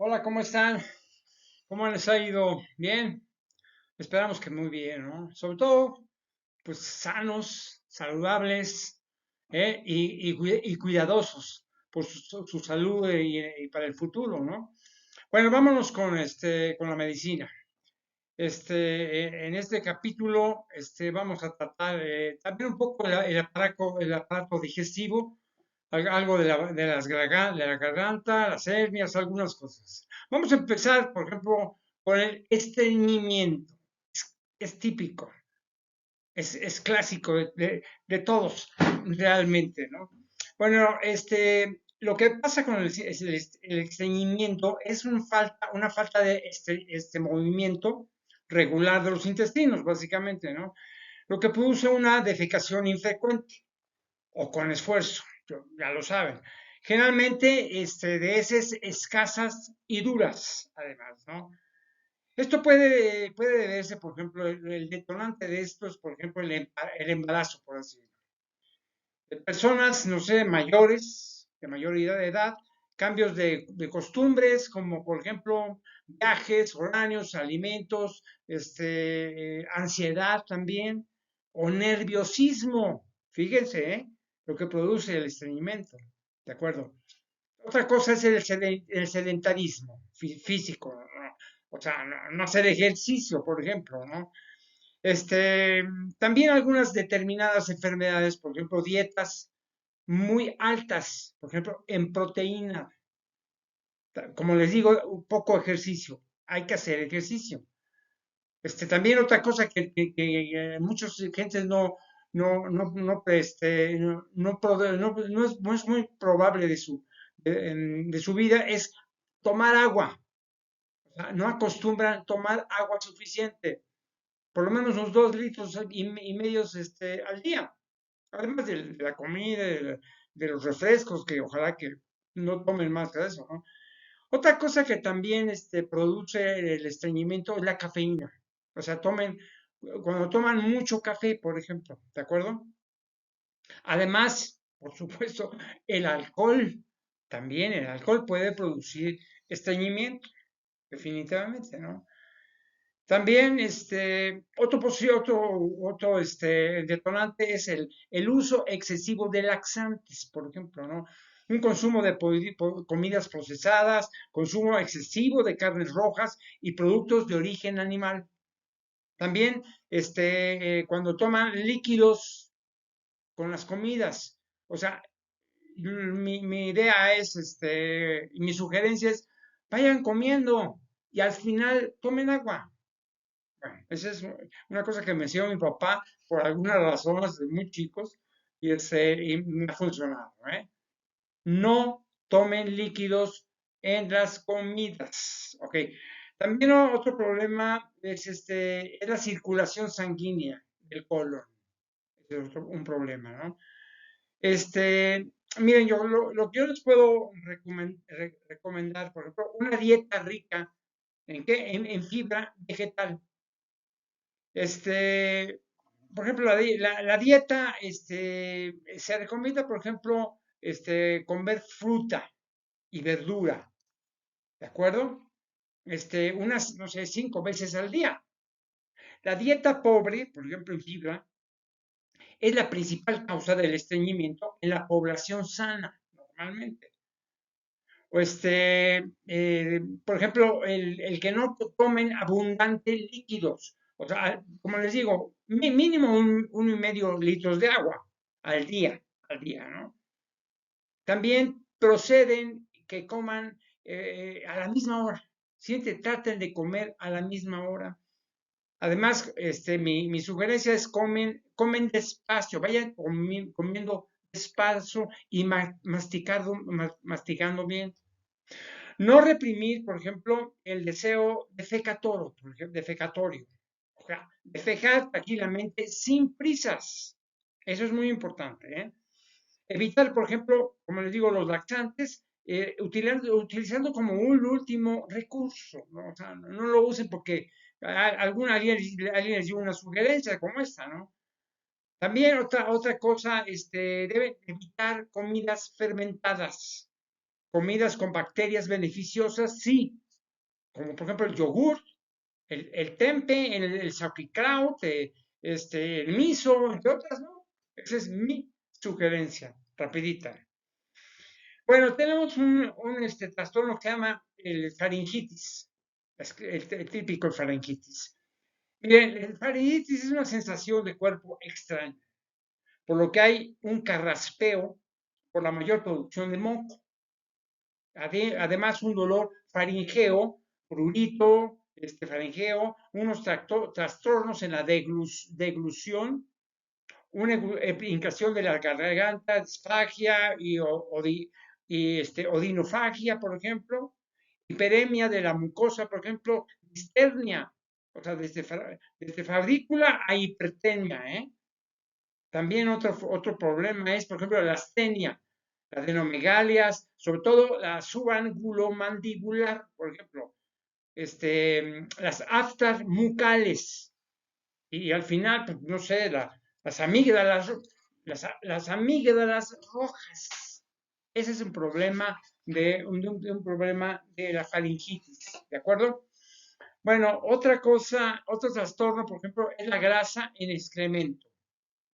Hola, ¿cómo están? ¿Cómo les ha ido? ¿Bien? Esperamos que muy bien, ¿no? Sobre todo, pues sanos, saludables, y cuidadosos por su salud y para el futuro, ¿no? Bueno, vámonos con la medicina. En este capítulo, vamos a tratar también un poco el aparato digestivo, algo de la garganta, las hernias, algunas cosas. Vamos a empezar, por ejemplo, con el estreñimiento. Es típico, es clásico de todos, realmente, ¿no? Bueno, lo que pasa con el estreñimiento es una falta de este movimiento regular de los intestinos, básicamente, ¿no? Lo que produce una defecación infrecuente o con esfuerzo, ya lo saben. Generalmente, de heces escasas y duras, además, ¿no? Esto puede deberse, por ejemplo, el detonante de esto es, por ejemplo, el embarazo, por así decirlo. De personas, no sé, mayores, de mayoría de edad, cambios de costumbres, como por ejemplo viajes, horarios, alimentos, ansiedad también, o nerviosismo. Fíjense, ¿eh? Lo que produce el estreñimiento. ¿De acuerdo? Otra cosa es el sedentarismo físico, ¿no? O sea, no hacer ejercicio, por ejemplo, ¿no? Este, También algunas determinadas enfermedades, por ejemplo, dietas muy altas, por ejemplo, en proteína. Como les digo, un poco ejercicio. Hay que hacer ejercicio. También otra cosa que muchos gentes no es muy probable de su vida es tomar agua. O sea, no acostumbran tomar agua suficiente, por lo menos unos 2 litros y medios al día. Además de la comida, de los refrescos, que ojalá que no tomen más que eso, ¿no? Otra cosa que también produce el estreñimiento es la cafeína. O sea, cuando toman mucho café, por ejemplo, ¿de acuerdo? Además, por supuesto, el alcohol puede producir estreñimiento, definitivamente, ¿no? También, otro detonante es el uso excesivo de laxantes, por ejemplo, ¿no? Un consumo de comidas procesadas, consumo excesivo de carnes rojas y productos de origen animal. También, cuando toman líquidos con las comidas, o sea, mi idea es, mi sugerencia es, vayan comiendo y al final tomen agua. Bueno, esa es una cosa que me enseñó mi papá por algunas razones de muy chicos y me ha funcionado, ¿eh? No tomen líquidos en las comidas, ¿ok? También otro problema es la circulación sanguínea del colon. Ese es un problema, ¿no? Miren, lo que yo les puedo recomendar, por ejemplo, una dieta rica ¿en qué? En fibra vegetal. Este, por ejemplo, la dieta, se recomienda, por ejemplo, comer fruta y verdura, ¿de acuerdo? Unas, no sé, 5 veces al día. La dieta pobre, por ejemplo, en fibra, es la principal causa del estreñimiento en la población sana, normalmente. Por ejemplo, el que no tomen abundantes líquidos. O sea, como les digo, mínimo 1,5 litros de agua al día, ¿no? También proceden que coman a la misma hora. Siempre traten de comer a la misma hora. Además, mi sugerencia es comen despacio, vayan comiendo despacio y masticando bien. No reprimir, por ejemplo, el deseo defecatorio, por ejemplo, defecatorio. O sea, defecar tranquilamente sin prisas. Eso es muy importante, ¿eh? Evitar, por ejemplo, como les digo, los laxantes, utilizando como un último recurso, ¿no? O sea, no lo usen porque alguien les dio una sugerencia como esta, ¿no? También otra cosa, deben evitar comidas fermentadas. comidas con bacterias beneficiosas, sí, como por ejemplo el yogur, el tempe, el sauerkraut, el miso, entre otras, ¿no? Esa es mi sugerencia, rapidita. Bueno, tenemos un trastorno que se llama el faringitis, el típico faringitis. Miren, el faringitis es una sensación de cuerpo extraña, por lo que hay un carraspeo por la mayor producción de moco. Además, un dolor faringeo, prurito, faringeo, unos trastornos en la deglución, una hincación de la garganta, disfagia y odinofagia, por ejemplo, hiperemia de la mucosa, por ejemplo, disternia, o sea, desde fabrícula a hipertemia, ¿eh? También otro problema es, por ejemplo, la astenia, las adenomegalias, sobre todo la subangulomandibular, por ejemplo, las aftas mucales, y al final, pues, no sé, las amígdalas, las amígdalas rojas. Ese es un problema de un problema de la faringitis, ¿de acuerdo? Bueno, otra cosa, otro trastorno, por ejemplo, es la grasa en excremento,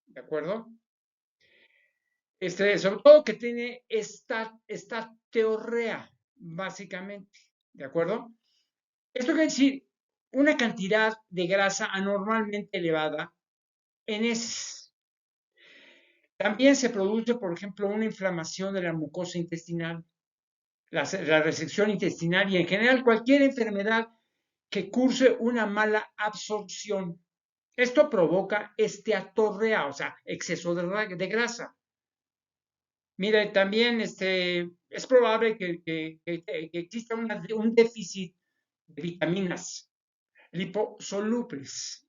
¿de acuerdo? Sobre todo que tiene esta teorrea, básicamente, ¿de acuerdo? Esto quiere decir una cantidad de grasa anormalmente elevada en heces. También se produce, por ejemplo, una inflamación de la mucosa intestinal, la resección intestinal y en general cualquier enfermedad que curse una mala absorción. Esto provoca esteatorrea, o sea, exceso de grasa. Mire, también es probable que exista un déficit de vitaminas liposolubles.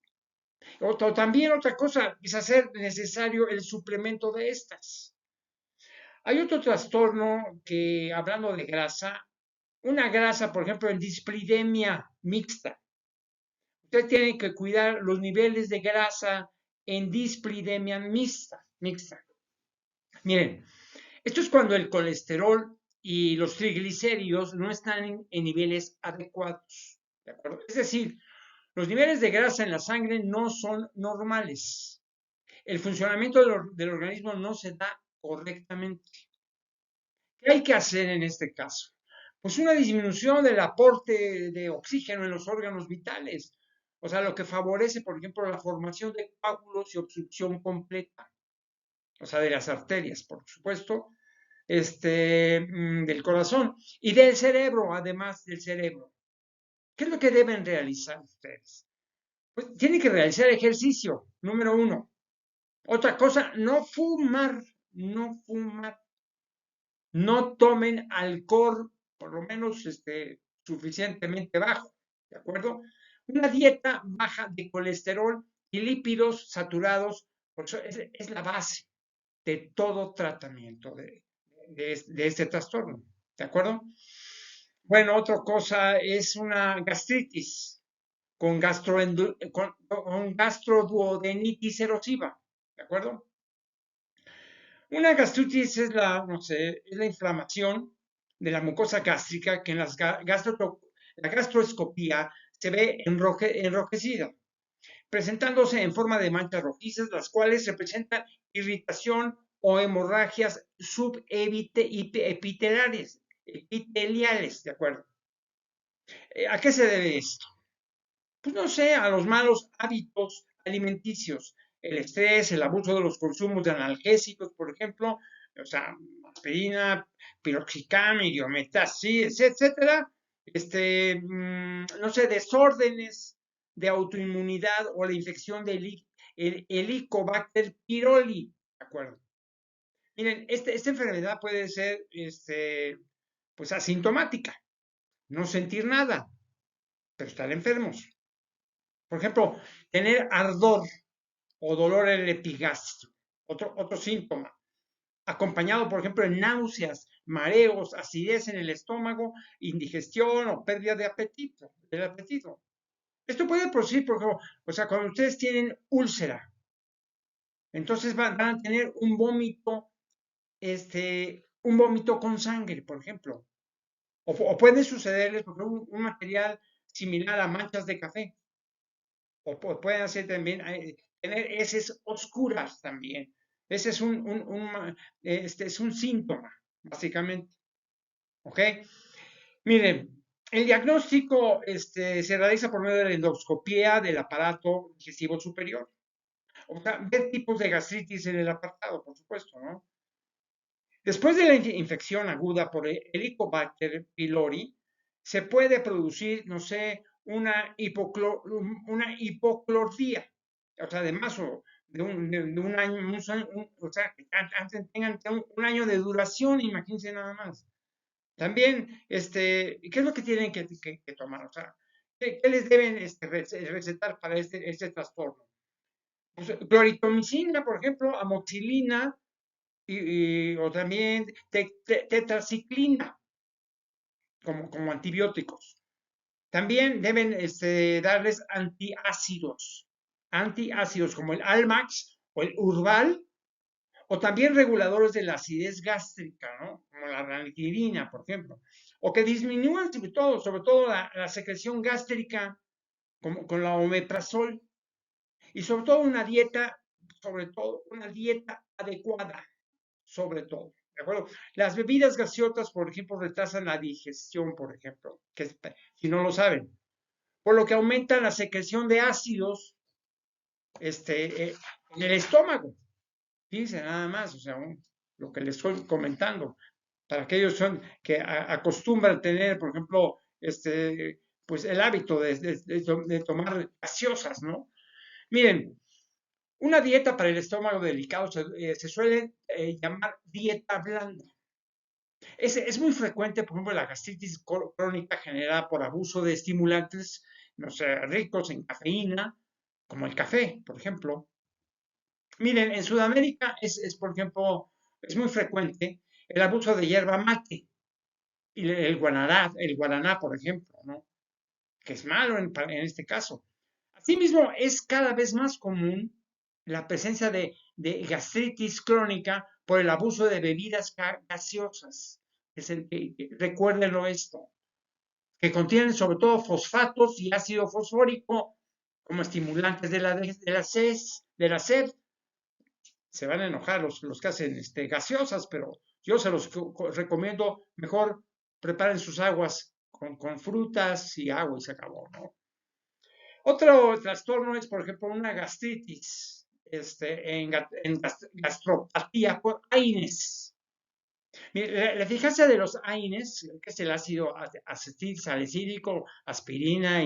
También otra cosa es hacer necesario el suplemento de estas. Hay otro trastorno que, hablando de grasa, una grasa, por ejemplo, en displidemia mixta. Usted tiene que cuidar los niveles de grasa en displidemia mixta. Miren, esto es cuando el colesterol y los triglicéridos no están en niveles adecuados. ¿De acuerdo? Es decir, los niveles de grasa en la sangre no son normales. El funcionamiento del organismo no se da correctamente. ¿Qué hay que hacer en este caso? Pues una disminución del aporte de oxígeno en los órganos vitales. O sea, lo que favorece, por ejemplo, la formación de coágulos y obstrucción completa. O sea, de las arterias, por supuesto, del corazón y del cerebro, además del cerebro. ¿Qué es lo que deben realizar ustedes? Pues tienen que realizar ejercicio, número uno. Otra cosa, no fumar, no fumar. No tomen alcohol, por lo menos suficientemente bajo, ¿de acuerdo? Una dieta baja de colesterol y lípidos saturados, porque eso es la base de todo tratamiento de este trastorno, ¿de acuerdo? Bueno, otra cosa es una gastritis con gastroduodenitis erosiva, ¿de acuerdo? Una gastritis es no sé, es la inflamación de la mucosa gástrica que en la gastroscopía se ve enrojecida, presentándose en forma de manchas rojizas, las cuales representan irritación o hemorragias epiteliales, ¿de acuerdo? ¿A qué se debe esto? Pues no sé, a los malos hábitos alimenticios, el estrés, el abuso de los consumos de analgésicos, por ejemplo, o sea, aspirina, piroxicam, idiometacil, etcétera, no sé, desórdenes de autoinmunidad o la infección de Helicobacter pylori, ¿de acuerdo? Miren, esta enfermedad puede ser, pues asintomática, no sentir nada, pero estar enfermos. Por ejemplo, tener ardor o dolor en el epigastrio, otro síntoma, acompañado, por ejemplo, de náuseas, mareos, acidez en el estómago, indigestión o pérdida del apetito. Esto puede producir, por ejemplo, o sea, cuando ustedes tienen úlcera, entonces van a tener un vómito un vómito con sangre, por ejemplo. O puede sucederles, por ejemplo, un material similar a manchas de café. Pueden hacer también, tener heces oscuras también. Ese es es un síntoma, básicamente. ¿Ok? Miren, el diagnóstico se realiza por medio de la endoscopía del aparato digestivo superior. O sea, ver tipos de gastritis en el apartado, por supuesto, ¿no? Después de la infección aguda por el Helicobacter pylori, se puede producir, no sé, una hipoclorría, o sea, de más o de un año, o sea, que tengan un año de duración, imagínense nada más. También, ¿qué es lo que tienen que tomar? O sea, ¿qué les deben recetar para este trastorno? Pues, cloritomicina, por ejemplo, amoxicilina, o también tetraciclina como antibióticos. También deben darles antiácidos como el Almax o el Urbal, o también reguladores de la acidez gástrica, ¿no? Como la ranitidina, por ejemplo, o que disminuyan sobre todo la secreción gástrica, como con la omeprazol, y sobre todo una dieta adecuada, sobre todo. ¿De acuerdo? Las bebidas gaseosas, por ejemplo, retrasan la digestión, por ejemplo, si no lo saben, por lo que aumenta la secreción de ácidos en el estómago. Fíjense nada más, o sea, lo que les estoy comentando, para aquellos que acostumbran tener, por ejemplo, pues el hábito de tomar gaseosas, ¿no? Miren, una dieta para el estómago delicado se suele llamar dieta blanda. Es muy frecuente, por ejemplo, la gastritis crónica generada por abuso de estimulantes, no sé, ricos en cafeína, como el café, por ejemplo. Miren, en Sudamérica por ejemplo, es muy frecuente el abuso de hierba mate y el guaraná, por ejemplo, ¿no? Que es malo en este caso. Asimismo, es cada vez más común la presencia de gastritis crónica por el abuso de bebidas gaseosas. Recuérdenlo esto, que contienen sobre todo fosfatos y ácido fosfórico como estimulantes de la sed. Se van a enojar los que hacen gaseosas, pero yo se los recomiendo mejor preparen sus aguas con frutas y agua y se acabó, ¿no? Otro trastorno es, por ejemplo, una gastritis en gastropatía por AINES. La eficacia de los AINES, que es el ácido acetil salicílico, aspirina,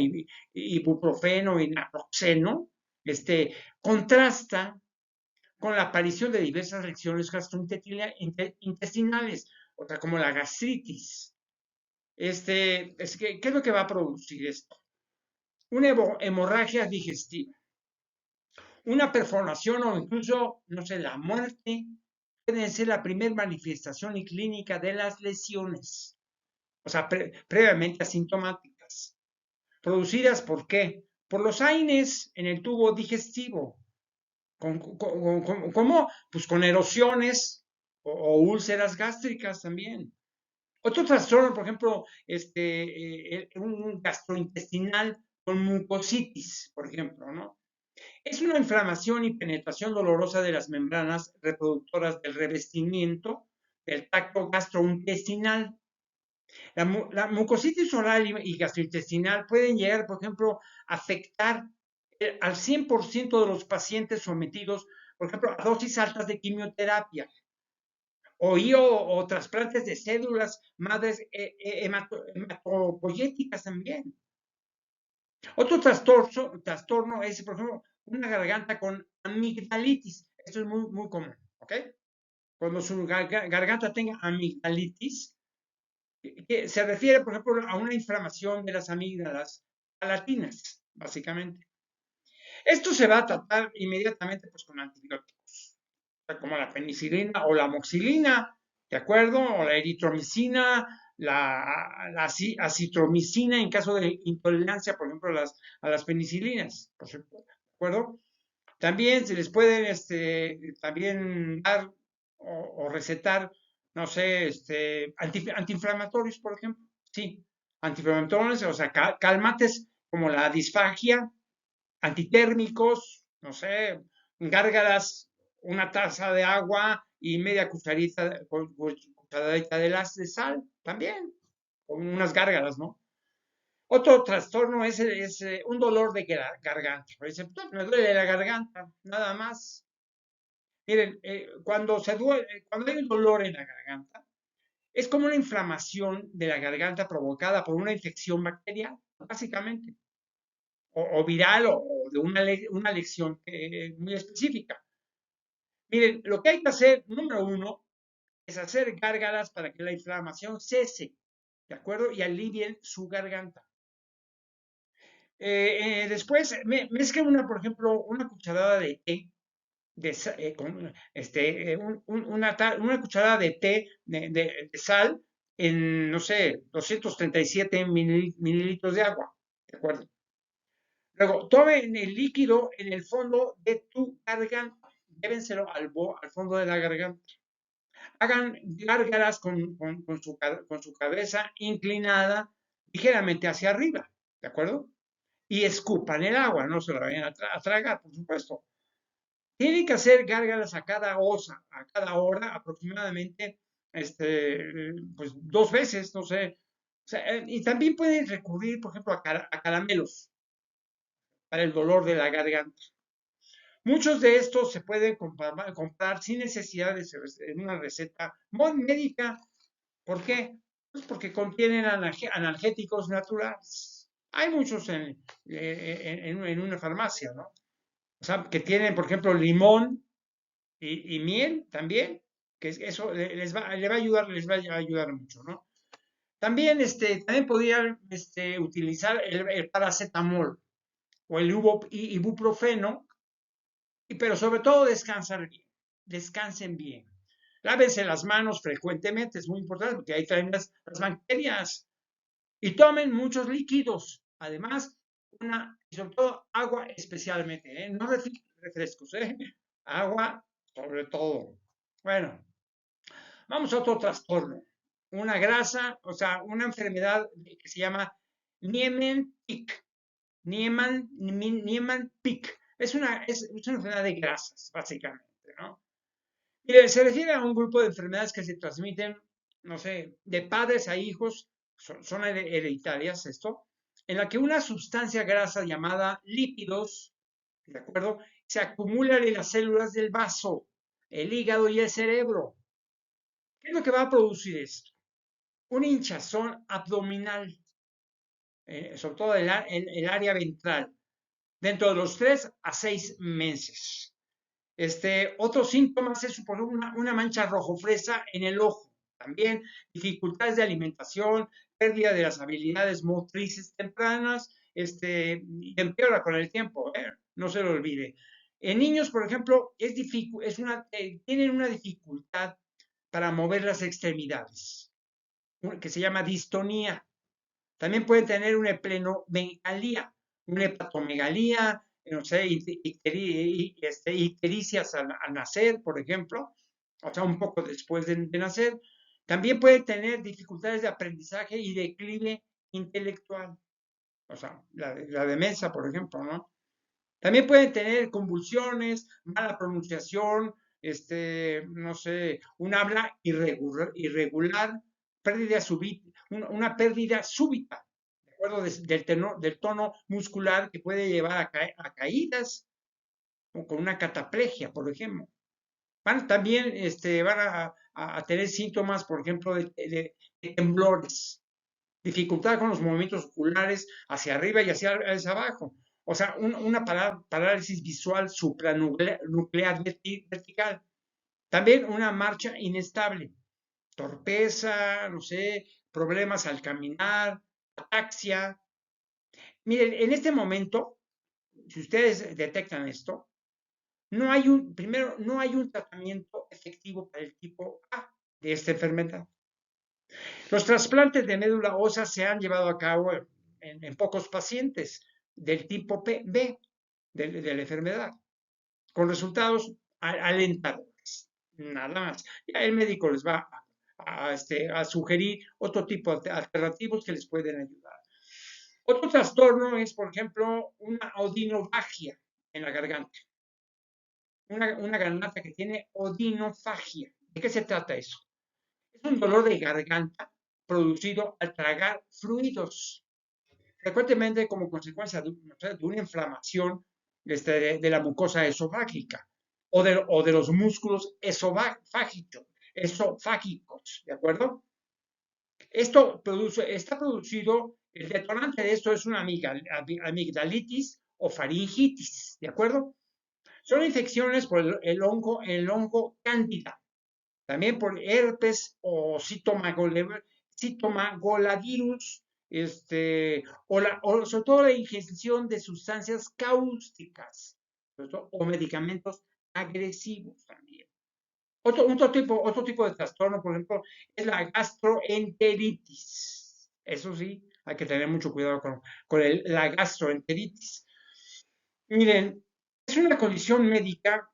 ibuprofeno y naproxeno, contrasta con la aparición de diversas reacciones gastrointestinales, otra como la gastritis. ¿Qué es lo que va a producir esto? Una hemorragia digestiva, una perforación o incluso, no sé, la muerte puede ser la primera manifestación y clínica de las lesiones, o sea, previamente asintomáticas. ¿Producidas por qué? Por los AINES en el tubo digestivo. ¿Cómo? Pues con erosiones o úlceras gástricas también. Otro trastorno, por ejemplo, un gastrointestinal con mucositis, por ejemplo, ¿no? Es una inflamación y penetración dolorosa de las membranas reproductoras del revestimiento del tracto gastrointestinal. La mucositis oral y gastrointestinal pueden llegar, por ejemplo, a afectar al 100% de los pacientes sometidos, por ejemplo, a dosis altas de quimioterapia o trasplantes de células madres hematopoyéticas también. Otro trastorno es, por ejemplo, una garganta con amigdalitis. Esto es muy, muy común, ¿ok? Cuando su garganta tenga amigdalitis, que se refiere, por ejemplo, a una inflamación de las amígdalas palatinas, básicamente. Esto se va a tratar inmediatamente pues, con antibióticos, como la penicilina o la amoxicilina, ¿de acuerdo? O la eritromicina, la acitromicina en caso de intolerancia, por ejemplo, a las penicilinas, ¿de acuerdo? También se les pueden también dar o recetar no sé, antiinflamatorios, por ejemplo. Sí, antiinflamatorios, o sea, calmantes como la disfagia, antitérmicos, no sé, gárgaras, una taza de agua y media cucharadita de sal, también, con unas gárgaras, ¿no? Otro trastorno es un dolor de garganta. Dice, "Pues, me duele la garganta, nada más". Miren, cuando hay un dolor en la garganta, es como una inflamación de la garganta provocada por una infección bacteriana, básicamente, o viral o de una lección muy específica. Miren, lo que hay que hacer, número uno, es hacer gárgaras para que la inflamación cese, ¿de acuerdo? Y alivien su garganta. Después, mezclen por ejemplo, una cucharada de té, una cucharada de té de sal en, no sé, 237 mililitros de agua, ¿de acuerdo? Luego, tomen el líquido en el fondo de tu garganta, llévenselo al fondo de la garganta. Hagan gárgaras con su cabeza inclinada ligeramente hacia arriba, ¿de acuerdo? Y escupan el agua, no se la vayan a tragar, por supuesto. Tienen que hacer gárgaras a cada hora aproximadamente, pues 2 veces, no sé. O sea, y también pueden recurrir, por ejemplo, a caramelos para el dolor de la garganta. Muchos de estos se pueden comprar sin necesidad de ser en una receta médica. ¿Por qué? Pues porque contienen analgésicos naturales. Hay muchos en una farmacia, ¿no? O sea, que tienen, por ejemplo, limón y miel también, que eso le va a ayudar, les va a ayudar mucho, ¿no? También, también podrían utilizar el paracetamol o el ibuprofeno, pero sobre todo descansen bien. Lávense las manos frecuentemente, es muy importante porque ahí traen las bacterias. Y tomen muchos líquidos. Además, y sobre todo agua especialmente, ¿eh? No refrescos, ¿eh? Agua sobre todo. Bueno, vamos a otro trastorno. Una grasa, o sea, una enfermedad que se llama Niemann-Pick. Niemann-Pick. Es una enfermedad de grasas, básicamente, ¿no? Mire, se refiere a un grupo de enfermedades que se transmiten, no sé, de padres a hijos, son hereditarias esto, en la que una sustancia grasa llamada lípidos, ¿de acuerdo? Se acumula en las células del vaso, el hígado y el cerebro. ¿Qué es lo que va a producir esto? Un hinchazón abdominal, sobre todo el área ventral, dentro de los 3 a 6 meses. Otros síntomas es por una mancha rojo fresa en el ojo. También dificultades de alimentación, pérdida de las habilidades motrices tempranas, y empeora con el tiempo, no se lo olvide. En niños, por ejemplo, tienen una dificultad para mover las extremidades, que se llama distonía. También pueden tener una hepatomegalía, no sé, ictericias al nacer, por ejemplo, o sea, un poco después de nacer. También pueden tener dificultades de aprendizaje y declive intelectual, o sea, la demencia, por ejemplo, ¿no? También pueden tener convulsiones, mala pronunciación, no sé, un habla irregular, una pérdida súbita, ¿de acuerdo? Del tono muscular que puede llevar a caídas, o con una cataplegia, por ejemplo. También van a tener síntomas, por ejemplo, de temblores, dificultad con los movimientos oculares hacia arriba y hacia abajo. O sea, una parálisis visual supranuclear vertical. También una marcha inestable, torpeza, no sé, problemas al caminar, ataxia. Miren, en este momento, si ustedes detectan esto, primero, no hay un tratamiento efectivo para el tipo A de esta enfermedad. Los trasplantes de médula ósea se han llevado a cabo en pocos pacientes del tipo B de la enfermedad, con resultados alentadores. Nada más. Ya el médico les va a sugerir otro tipo de alternativos que les pueden ayudar. Otro trastorno es, por ejemplo, una odinofagia en la garganta. Una garganta que tiene odinofagia. ¿De qué se trata eso? Es un dolor de garganta producido al tragar fluidos, frecuentemente como consecuencia de una inflamación de la mucosa esofágica o de los músculos esofágicos, ¿de acuerdo? Está producido, el detonante de esto es una amigdalitis o faringitis, ¿de acuerdo? Son infecciones por el hongo cándida, también por herpes o citomegalovirus, o sobre todo la ingestión de sustancias cáusticas, o medicamentos agresivos también. Otro tipo de trastorno, por ejemplo, es la gastroenteritis. Eso sí, hay que tener mucho cuidado con la gastroenteritis. Miren, es una condición médica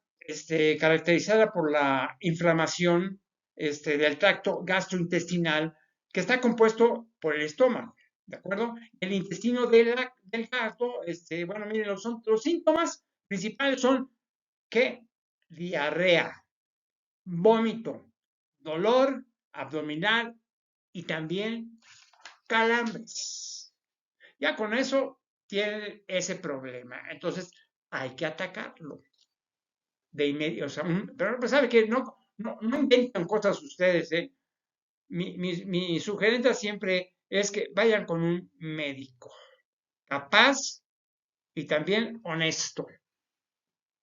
caracterizada por la inflamación del tracto gastrointestinal que está compuesto por el estómago, ¿de acuerdo? El intestino del gato, bueno, miren, los síntomas principales son que diarrea, vómito, dolor abdominal y también calambres. Ya con eso tienen ese problema. Entonces hay que atacarlo de inmediato. O sea, pero pues, sabe que no inventan cosas ustedes, ¿eh? Mi sugerencia siempre es que vayan con un médico capaz y también honesto,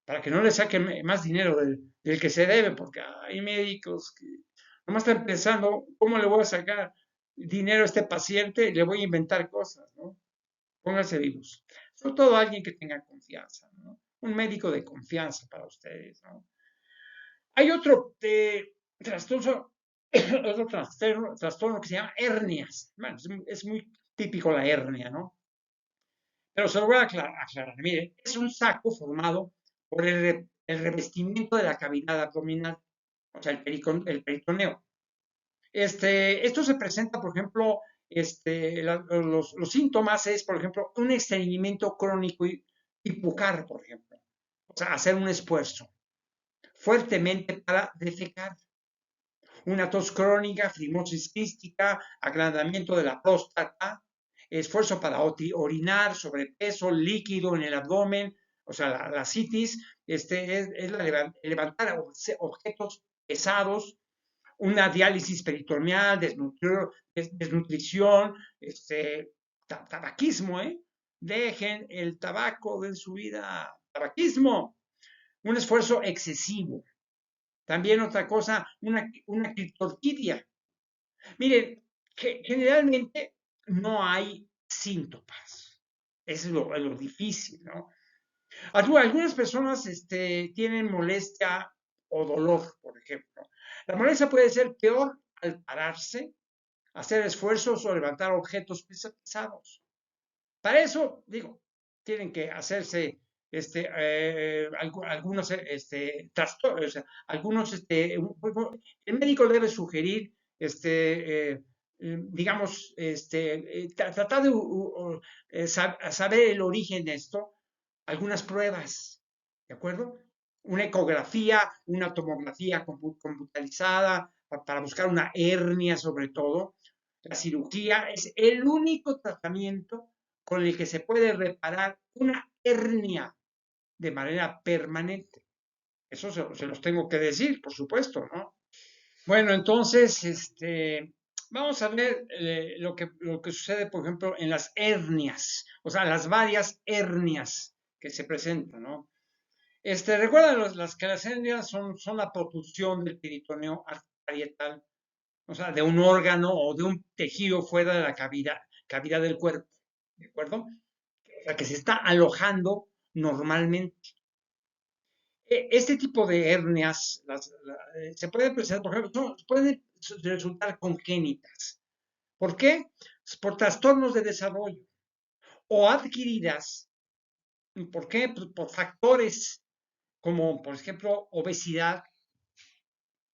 para que no le saquen más dinero del que se debe, porque hay médicos que nomás están pensando cómo le voy a sacar dinero a este paciente y le voy a inventar cosas, ¿no? Pónganse vivos. Sobre todo alguien que tenga confianza, ¿no? Un médico de confianza para ustedes, ¿no? Hay otro trastorno, otro trastorno que se llama hernias. Bueno, es muy típico la hernia, ¿no? Pero se lo voy a aclarar. Mire, es un saco formado por el revestimiento de la cavidad abdominal, o sea, el peritoneo. Esto se presenta, por ejemplo, los síntomas es, por ejemplo, un estreñimiento crónico y pujar, por ejemplo. O sea, hacer un esfuerzo fuertemente para defecar. Una tos crónica, fimosis quística, agrandamiento de la próstata, esfuerzo para orinar, sobrepeso, líquido en el abdomen, o sea, la citis, es levantar objetos pesados, una diálisis peritoneal, desnutrición, tabaquismo, ¿eh? Dejen el tabaco de su vida, tabaquismo, un esfuerzo excesivo. También otra cosa, una criptorquidia. Miren, que generalmente no hay síntomas. Eso es lo difícil, ¿no? Algunas personas tienen molestia o dolor, por ejemplo. La molestia puede ser peor al pararse, hacer esfuerzos o levantar objetos pesados. Para eso, digo, tienen que hacerse algunos trastornos, o sea, el médico debe sugerir, digamos, tratar de saber el origen de esto, algunas pruebas, ¿de acuerdo? Una ecografía, una tomografía computarizada para buscar una hernia sobre todo. La cirugía es el único tratamiento con el que se puede reparar una hernia de manera permanente. Eso se los tengo que decir, por supuesto, ¿no? Bueno, entonces, vamos a ver lo que sucede, por ejemplo, en las hernias, o sea, las varias hernias que se presentan, ¿no? Recuerda que las hernias son la protrusión del peritoneo parietal, o sea, de un órgano o de un tejido fuera de la cavidad del cuerpo, ¿de acuerdo? O sea, que se está alojando normalmente. Este tipo de hernias se pueden presentar, por ejemplo, pueden resultar congénitas. ¿Por qué? Por trastornos de desarrollo o adquiridas. ¿Por qué? Por factores como, por ejemplo, obesidad,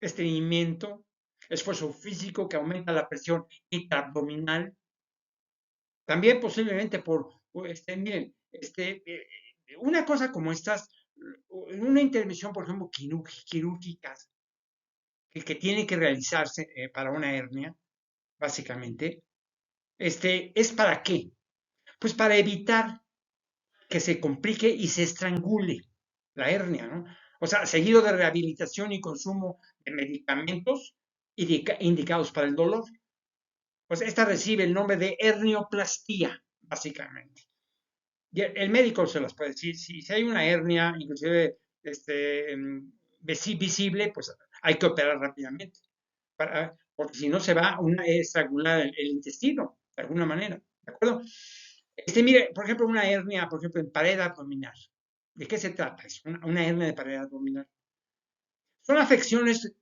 estreñimiento, esfuerzo físico que aumenta la presión intraabdominal, también posiblemente miren, una cosa como estas, una intervención, por ejemplo, quirúrgica, que tiene que realizarse para una hernia, básicamente, ¿es para qué? Pues para evitar que se complique y se estrangule la hernia, ¿no? O sea, seguido de rehabilitación y consumo de medicamentos indicados para el dolor. Pues esta recibe el nombre de hernioplastía, básicamente. Y el médico se las puede decir. Si hay una hernia, inclusive visible, pues hay que operar rápidamente. Porque si no se va a estrangular el intestino, de alguna manera. ¿De acuerdo? Mire, por ejemplo, una hernia, por ejemplo, en pared abdominal. ¿De qué se trata? Es una hernia de pared abdominal. Son afecciones,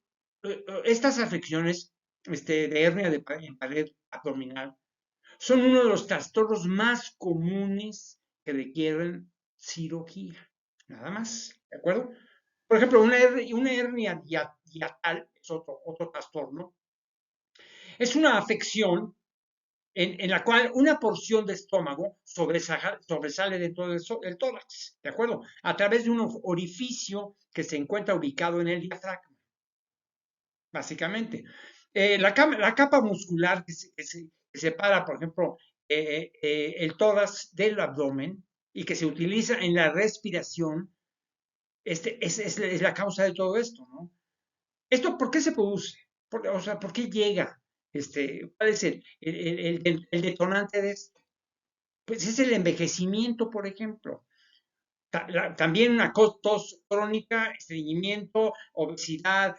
estas afecciones de hernia en pared abdominal son uno de los trastornos más comunes que requieren cirugía. Nada más, ¿de acuerdo? Por ejemplo, una hernia diatal es otro trastorno. Es una afección en la cual una porción de estómago sobresale dentro del tórax, ¿de acuerdo? A través de un orificio que se encuentra ubicado en el diafragma, básicamente. La capa muscular que separa, por ejemplo, el tórax del abdomen y que se utiliza en la respiración, es la causa de todo esto, ¿no? ¿Esto por qué se produce? O sea, ¿por qué llega? ¿Cuál es el detonante de esto? Pues es el envejecimiento, por ejemplo. También una tos crónica, estreñimiento, obesidad,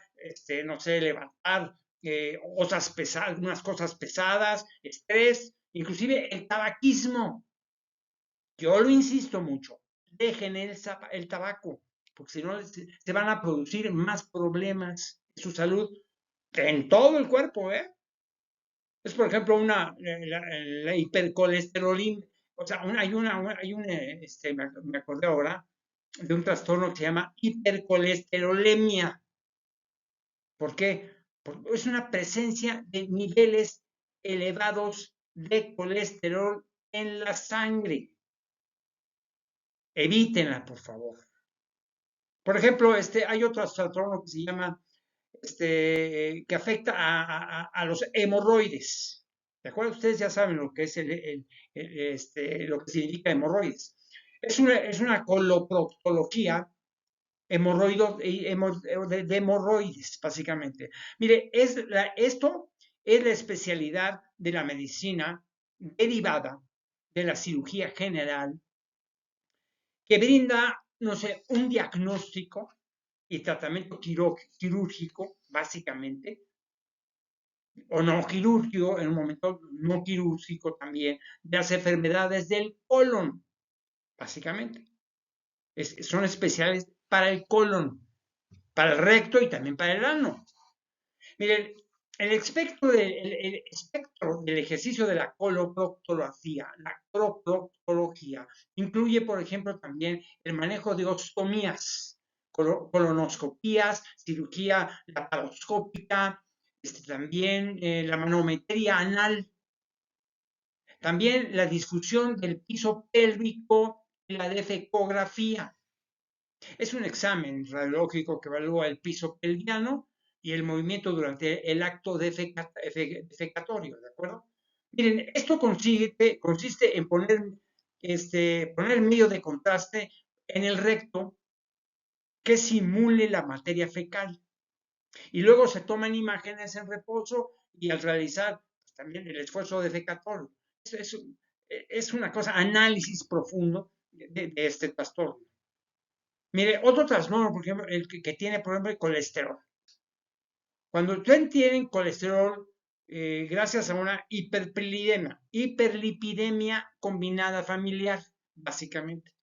no sé, levantar otras pesadas, unas cosas pesadas, estrés, inclusive el tabaquismo. Yo lo insisto mucho, dejen el tabaco, porque si no se van a producir más problemas en su salud en todo el cuerpo, ¿eh? Es, por ejemplo, la hipercolesterolemia. O sea, me acordé ahora de un trastorno que se llama hipercolesterolemia. ¿Por qué? Porque es una presencia de niveles elevados de colesterol en la sangre. Evítenla, por favor. Por ejemplo, hay otro trastorno que se llama, que afecta a los hemorroides. ¿De acuerdo? Ustedes ya saben lo que es lo que significa hemorroides. Es una coloproctología de hemorroides, básicamente. Mire, esto es la especialidad de la medicina derivada de la cirugía general que brinda, no sé, un diagnóstico y tratamiento quirúrgico, básicamente, o no quirúrgico, en un momento no quirúrgico también, de las enfermedades del colon, básicamente. Son especiales para el colon, para el recto y también para el ano. Miren, el espectro del ejercicio de la coloproctología incluye, por ejemplo, también el manejo de ostomías, colonoscopías, cirugía laparoscópica, también la manometría anal, también la disfunción del piso pélvico y la defecografía. Es un examen radiológico que evalúa el piso pelviano y el movimiento durante el acto defecatorio, ¿de acuerdo? Miren, esto consiste en poner medio de contraste en el recto que simule la materia fecal. Y luego se toman imágenes en reposo y al realizar también el esfuerzo defecatorio. Es una cosa, análisis profundo de este trastorno. Mire, otro trastorno, por ejemplo, el que tiene, por ejemplo, el colesterol. Cuando ustedes tienen colesterol, gracias a una hiperlipidemia combinada familiar, básicamente.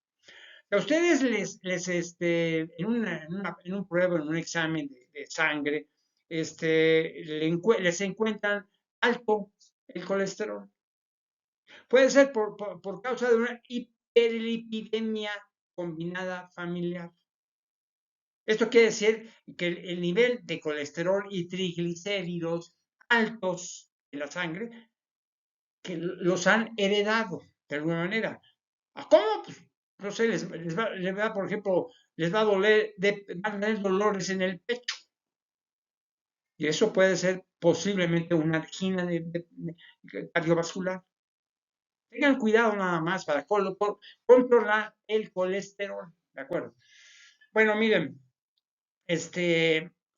A ustedes en un prueba, en un examen de sangre, les encuentran alto el colesterol. Puede ser por causa de una hiperlipidemia combinada familiar. Esto quiere decir que el nivel de colesterol y triglicéridos altos en la sangre que los han heredado de alguna manera. ¿A cómo? Pues, no sé, por ejemplo, les va a doler, van a tener dolores en el pecho. Y eso puede ser posiblemente una angina cardiovascular. Tengan cuidado nada más para controlar el colesterol. ¿De acuerdo? Bueno, miren,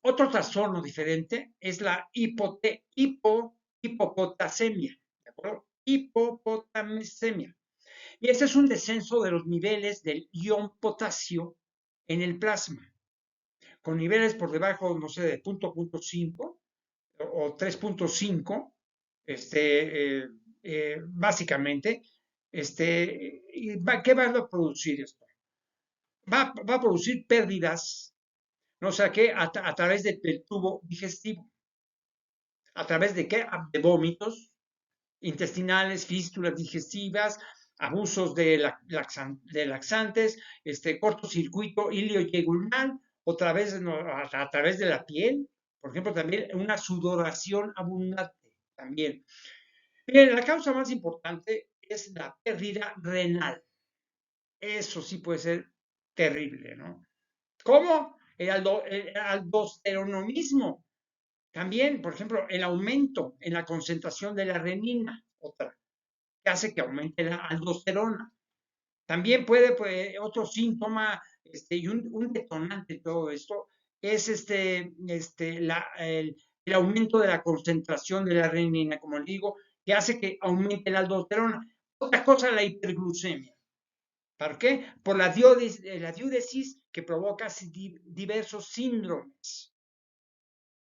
otro trastorno diferente es la hipopotasemia. ¿De acuerdo? Hipopotasemia. Y ese es un descenso de los niveles del ion potasio en el plasma, con niveles por debajo, no sé, de 0.5 o 3.5, básicamente, ¿qué va a producir esto? Va a producir pérdidas, no sé qué, a través del tubo digestivo. ¿A través de qué? De vómitos intestinales, fístulas digestivas, abusos de laxantes, cortocircuito ilioygular, a través de la piel, por ejemplo, también una sudoración abundante, también. Miren, la causa más importante es la pérdida renal. Eso sí puede ser terrible, ¿no? ¿Cómo? El aldosteronismo. También, por ejemplo, el aumento en la concentración de la renina, otra, que hace que aumente la aldosterona. También puede otro síntoma y un detonante de todo esto es el aumento de la concentración de la renina, como digo, que hace que aumente la aldosterona. Otra cosa, la hiperglucemia. ¿Por qué? Por la diuresis que provoca diversos síndromes.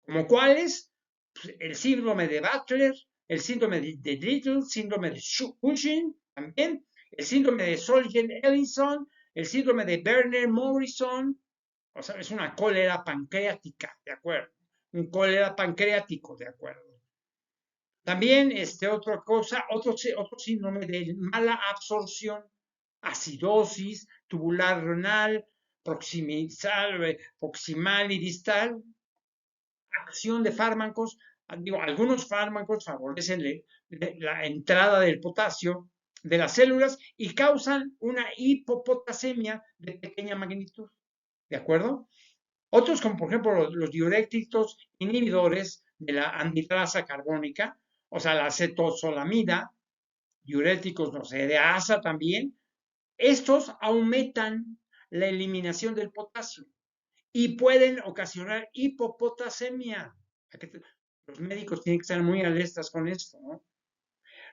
¿Como cuáles? Pues, el síndrome de Butler, el síndrome de Little, síndrome de Cushing, también, el síndrome de Solgen-Ellison, el síndrome de Werner-Morrison, o sea, es una cólera pancreática, ¿de acuerdo? Un cólera pancreático, ¿de acuerdo? También, otra cosa, otro síndrome de mala absorción, acidosis, tubular renal, proximal y distal, acción de fármacos, digo, algunos fármacos favorecen la entrada del potasio de las células y causan una hipopotasemia de pequeña magnitud. ¿De acuerdo? Otros, como por ejemplo los diuréticos inhibidores de la anhidrasa carbónica, o sea, la acetosolamida, diuréticos, no sé, de ASA también, estos aumentan la eliminación del potasio y pueden ocasionar hipopotasemia. Los médicos tienen que estar muy alertas con esto, ¿no?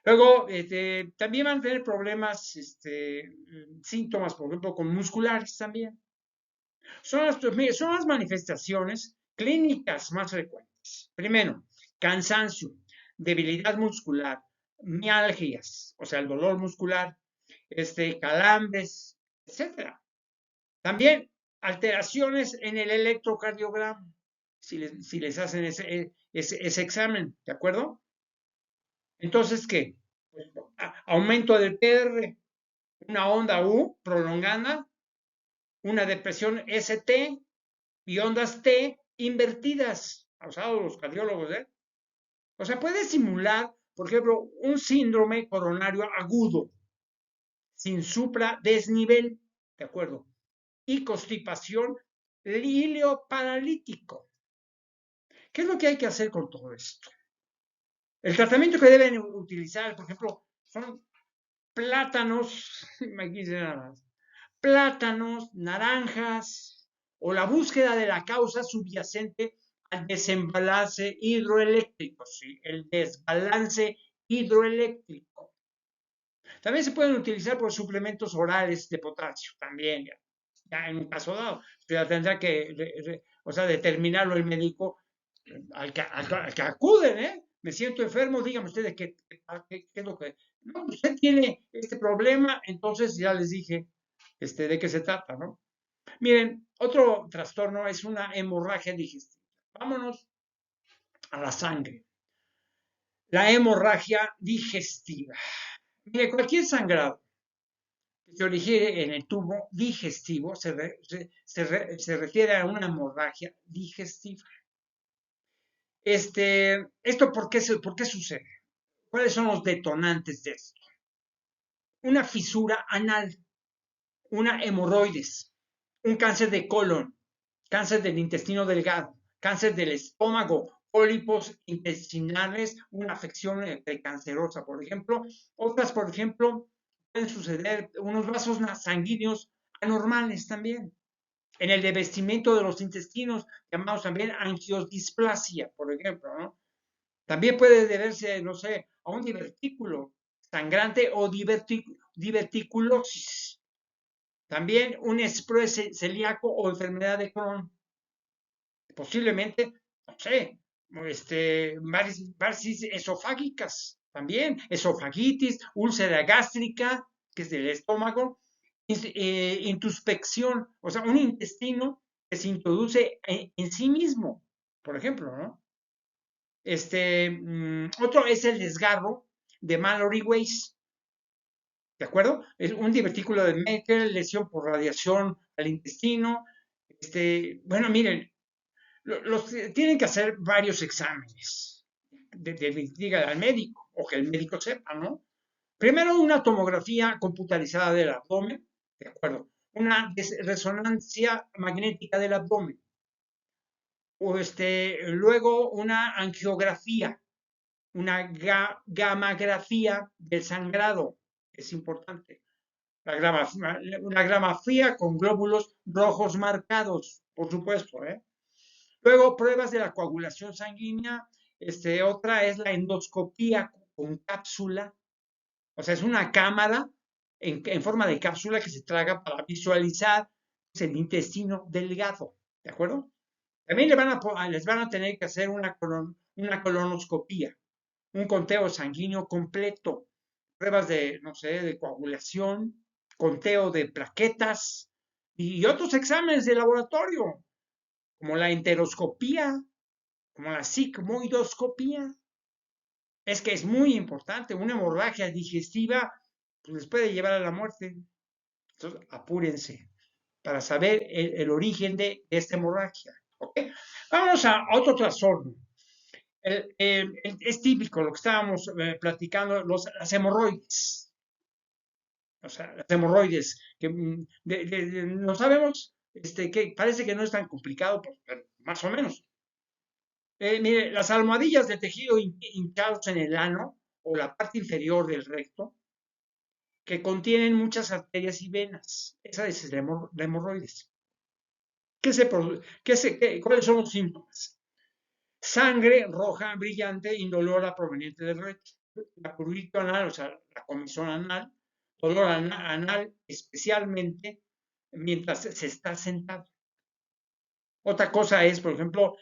Luego, también van a tener problemas, síntomas, por ejemplo, con musculares también. Son las manifestaciones clínicas más frecuentes. Primero, cansancio, debilidad muscular, mialgias, o sea, el dolor muscular, calambres, etcétera. También alteraciones en el electrocardiograma, si les hacen ese examen, ¿de acuerdo? Entonces, ¿qué? Pues, aumento del PR, una onda U prolongada, una depresión ST y ondas T invertidas, usados los cardiólogos, ¿eh? O sea, puede simular, por ejemplo, un síndrome coronario agudo, sin supradesnivel, ¿de acuerdo? Y constipación ilioparalítico. ¿Qué es lo que hay que hacer con todo esto? El tratamiento que deben utilizar, por ejemplo, son plátanos, imagínense nada más, plátanos, naranjas, o la búsqueda de la causa subyacente al desembalance hidroeléctrico, ¿sí? El desbalance hidroeléctrico. También se pueden utilizar por suplementos orales de potasio, también, ya en un caso dado. Ya tendrá que, o sea, determinarlo el médico al que acuden, ¿eh? Me siento enfermo, dígame ustedes qué es lo que... No, usted tiene este problema, entonces ya les dije de qué se trata, ¿no? Miren, otro trastorno es una hemorragia digestiva. Vámonos a la sangre. La hemorragia digestiva. Mire, cualquier sangrado se origine en el tubo digestivo, se refiere a una hemorragia digestiva. ¿Esto por qué sucede? ¿Cuáles son los detonantes de esto? Una fisura anal, una hemorroides, un cáncer de colon, cáncer del intestino delgado, cáncer del estómago, pólipos intestinales, una afección precancerosa, por ejemplo. Otras, por ejemplo, pueden suceder unos vasos sanguíneos anormales también. En el revestimiento de los intestinos, llamados también angiodisplasia, por ejemplo, ¿no? También puede deberse, no sé, a un divertículo sangrante o diverticulosis. También un esploro celíaco o enfermedad de Crohn. Posiblemente, no sé, varices esofágicas también, esofagitis, úlcera gástrica, que es del estómago, intuspección, o sea, un intestino que se introduce en sí mismo, por ejemplo, ¿no? Otro es el desgarro de Mallory-Weiss, ¿de acuerdo? Es un divertículo de Meckel, lesión por radiación al intestino. Bueno, miren, tienen que hacer varios exámenes, diga al médico, o que el médico sepa, ¿no? Primero, una tomografía computarizada del abdomen, ¿de acuerdo? Una resonancia magnética del abdomen. O luego, una angiografía, una gamografía del sangrado, es importante. Una gramafía con glóbulos rojos marcados, por supuesto, ¿eh? Luego, pruebas de la coagulación sanguínea. Otra es la endoscopía con cápsula. O sea, es una cámara en forma de cápsula que se traga para visualizar el intestino delgado. ¿De acuerdo? También les van a tener que hacer una colonoscopía, un conteo sanguíneo completo, pruebas de, no sé, de coagulación, conteo de plaquetas y otros exámenes de laboratorio, como la enteroscopía, como la sigmoidoscopía. Es que es muy importante, una hemorragia digestiva pues, les puede llevar a la muerte. Entonces, apúrense para saber el origen de esta hemorragia. ¿Okay? Vamos a otro trastorno. Es típico lo que estábamos platicando, las hemorroides. O sea, las hemorroides, que no sabemos, que parece que no es tan complicado, pero más o menos. Mire, las almohadillas de tejido hinchados en el ano o la parte inferior del recto, que contienen muchas arterias y venas. Esa es la hemorroides. ¿Cuáles son los síntomas? Sangre roja, brillante, indolora proveniente del recto. La prurito anal, o sea, la comezón anal, dolor anal, especialmente mientras se está sentado. Otra cosa es, por ejemplo,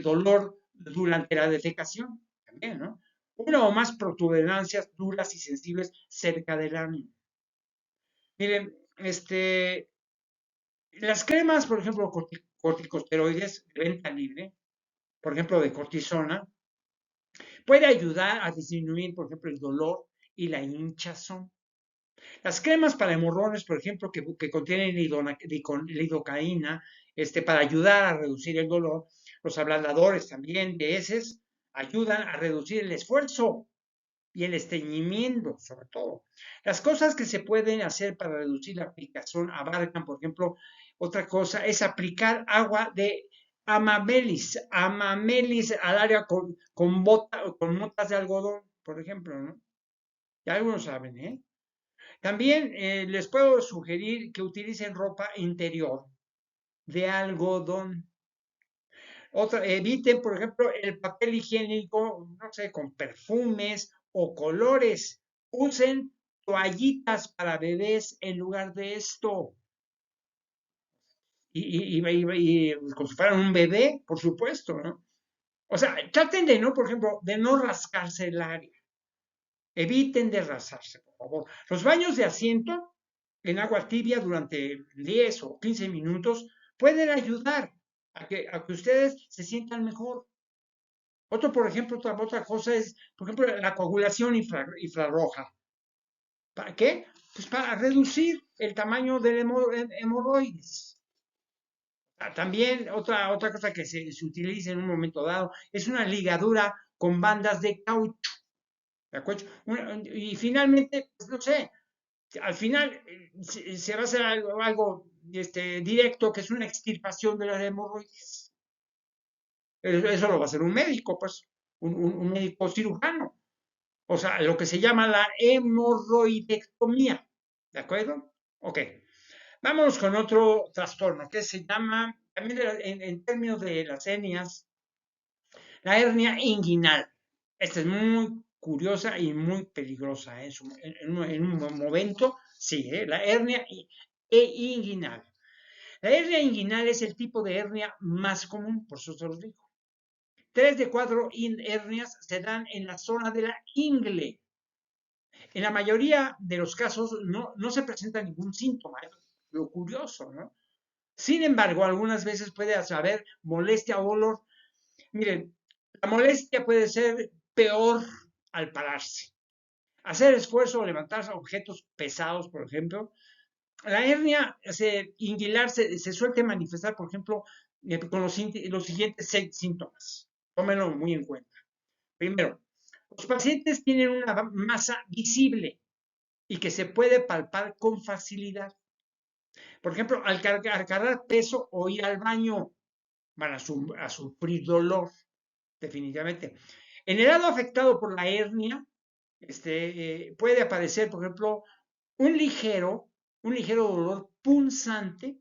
dolor durante la defecación, también, ¿no? Una o más protuberancias duras y sensibles cerca del ano. Miren, las cremas, por ejemplo, corticosteroides de venta libre, por ejemplo, de cortisona, puede ayudar a disminuir, por ejemplo, el dolor y la hinchazón. Las cremas para hemorroides, por ejemplo, que contienen lidocaína, para ayudar a reducir el dolor. Los ablandadores también de heces ayudan a reducir el esfuerzo y el estreñimiento, sobre todo. Las cosas que se pueden hacer para reducir la aplicación abarcan, por ejemplo, otra cosa es aplicar agua de amamelis al área con motas de algodón, por ejemplo, ¿no? Ya algunos saben, ¿eh? También les puedo sugerir que utilicen ropa interior de algodón. Eviten, por ejemplo, el papel higiénico, no sé, con perfumes o colores. Usen toallitas para bebés en lugar de esto. Y como si fueran un bebé, por supuesto, ¿no? O sea, traten de no, por ejemplo, de no rascarse el área. Eviten de rasarse, por favor. Los baños de asiento en agua tibia durante 10 o 15 minutos pueden ayudar a que ustedes se sientan mejor. Por ejemplo, otra cosa es, por ejemplo, la coagulación infrarroja. ¿Para qué? Pues para reducir el tamaño del hemorroides. También otra cosa que se utiliza en un momento dado es una ligadura con bandas de caucho. ¿De acuerdo? Y finalmente, pues no sé, al final se va a hacer algo directo, que es una extirpación de las hemorroides. Eso lo va a hacer un médico, pues, un médico cirujano. O sea, lo que se llama la hemorroidectomía. ¿De acuerdo? Ok. Vámonos con otro trastorno que se llama, también en términos de las hernias, la hernia inguinal. Esta es muy curiosa y muy peligrosa. En un momento, sí, la hernia inguinal. La hernia inguinal es el tipo de hernia más común, por eso se los digo. 3 de 4 hernias se dan en la zona de la ingle. En la mayoría de los casos no se presenta ningún síntoma, es lo curioso, ¿no? Sin embargo, algunas veces puede haber molestia o dolor. Miren, la molestia puede ser peor al pararse. Hacer esfuerzo o levantar objetos pesados, por ejemplo. La hernia inguilar se suele manifestar, por ejemplo, con los siguientes 6 síntomas. Tómenlo muy en cuenta. Primero, los pacientes tienen una masa visible y que se puede palpar con facilidad. Por ejemplo, al cargar peso o ir al baño, van a sufrir dolor, definitivamente. En el lado afectado por la hernia, puede aparecer, por ejemplo, un ligero, un ligero dolor punzante,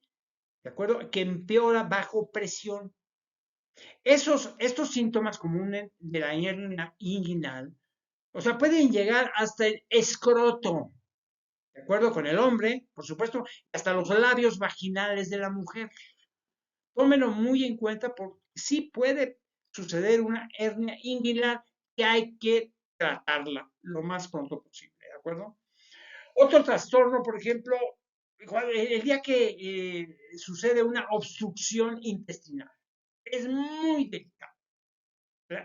¿de acuerdo? Que empeora bajo presión. Estos síntomas comunes de la hernia inguinal, o sea, pueden llegar hasta el escroto, ¿de acuerdo? Con el hombre, por supuesto, hasta los labios vaginales de la mujer. Tómenlo muy en cuenta porque sí puede suceder una hernia inguinal que hay que tratarla lo más pronto posible, ¿de acuerdo? Otro trastorno, por ejemplo, el día que sucede una obstrucción intestinal, es muy delicado,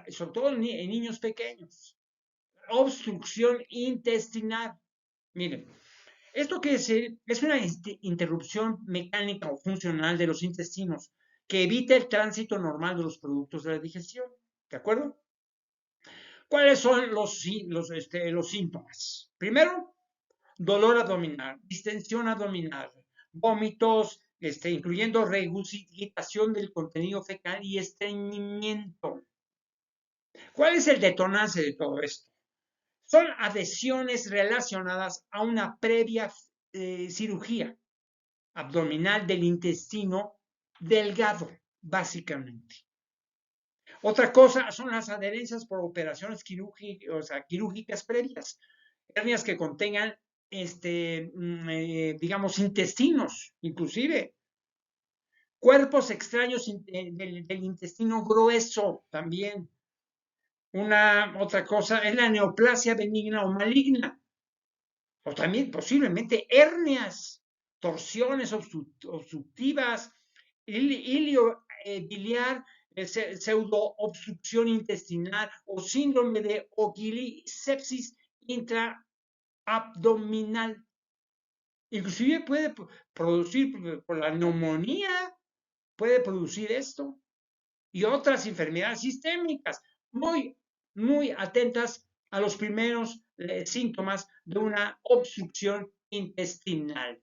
sobre todo en niños pequeños. Obstrucción intestinal. Miren, esto que es una interrupción mecánica o funcional de los intestinos que evita el tránsito normal de los productos de la digestión. ¿De acuerdo? ¿Cuáles son los síntomas? Primero, dolor abdominal, distensión abdominal, vómitos, incluyendo regurgitación del contenido fecal y estreñimiento. ¿Cuál es el detonante de todo esto? Son adhesiones relacionadas a una previa cirugía abdominal del intestino delgado, básicamente. Otra cosa son las adherencias por operaciones quirúrgicas previas, hernias que contengan, digamos, intestinos, inclusive. Cuerpos extraños del intestino grueso también. Otra cosa es la neoplasia benigna o maligna, o también posiblemente hernias, torsiones obstructivas, hilio biliar, pseudoobstrucción intestinal o síndrome de oquilosepsis intraabdominal. Inclusive puede producir, por la neumonía, puede producir esto y otras enfermedades sistémicas. Muy, muy atentas a los primeros síntomas de una obstrucción intestinal,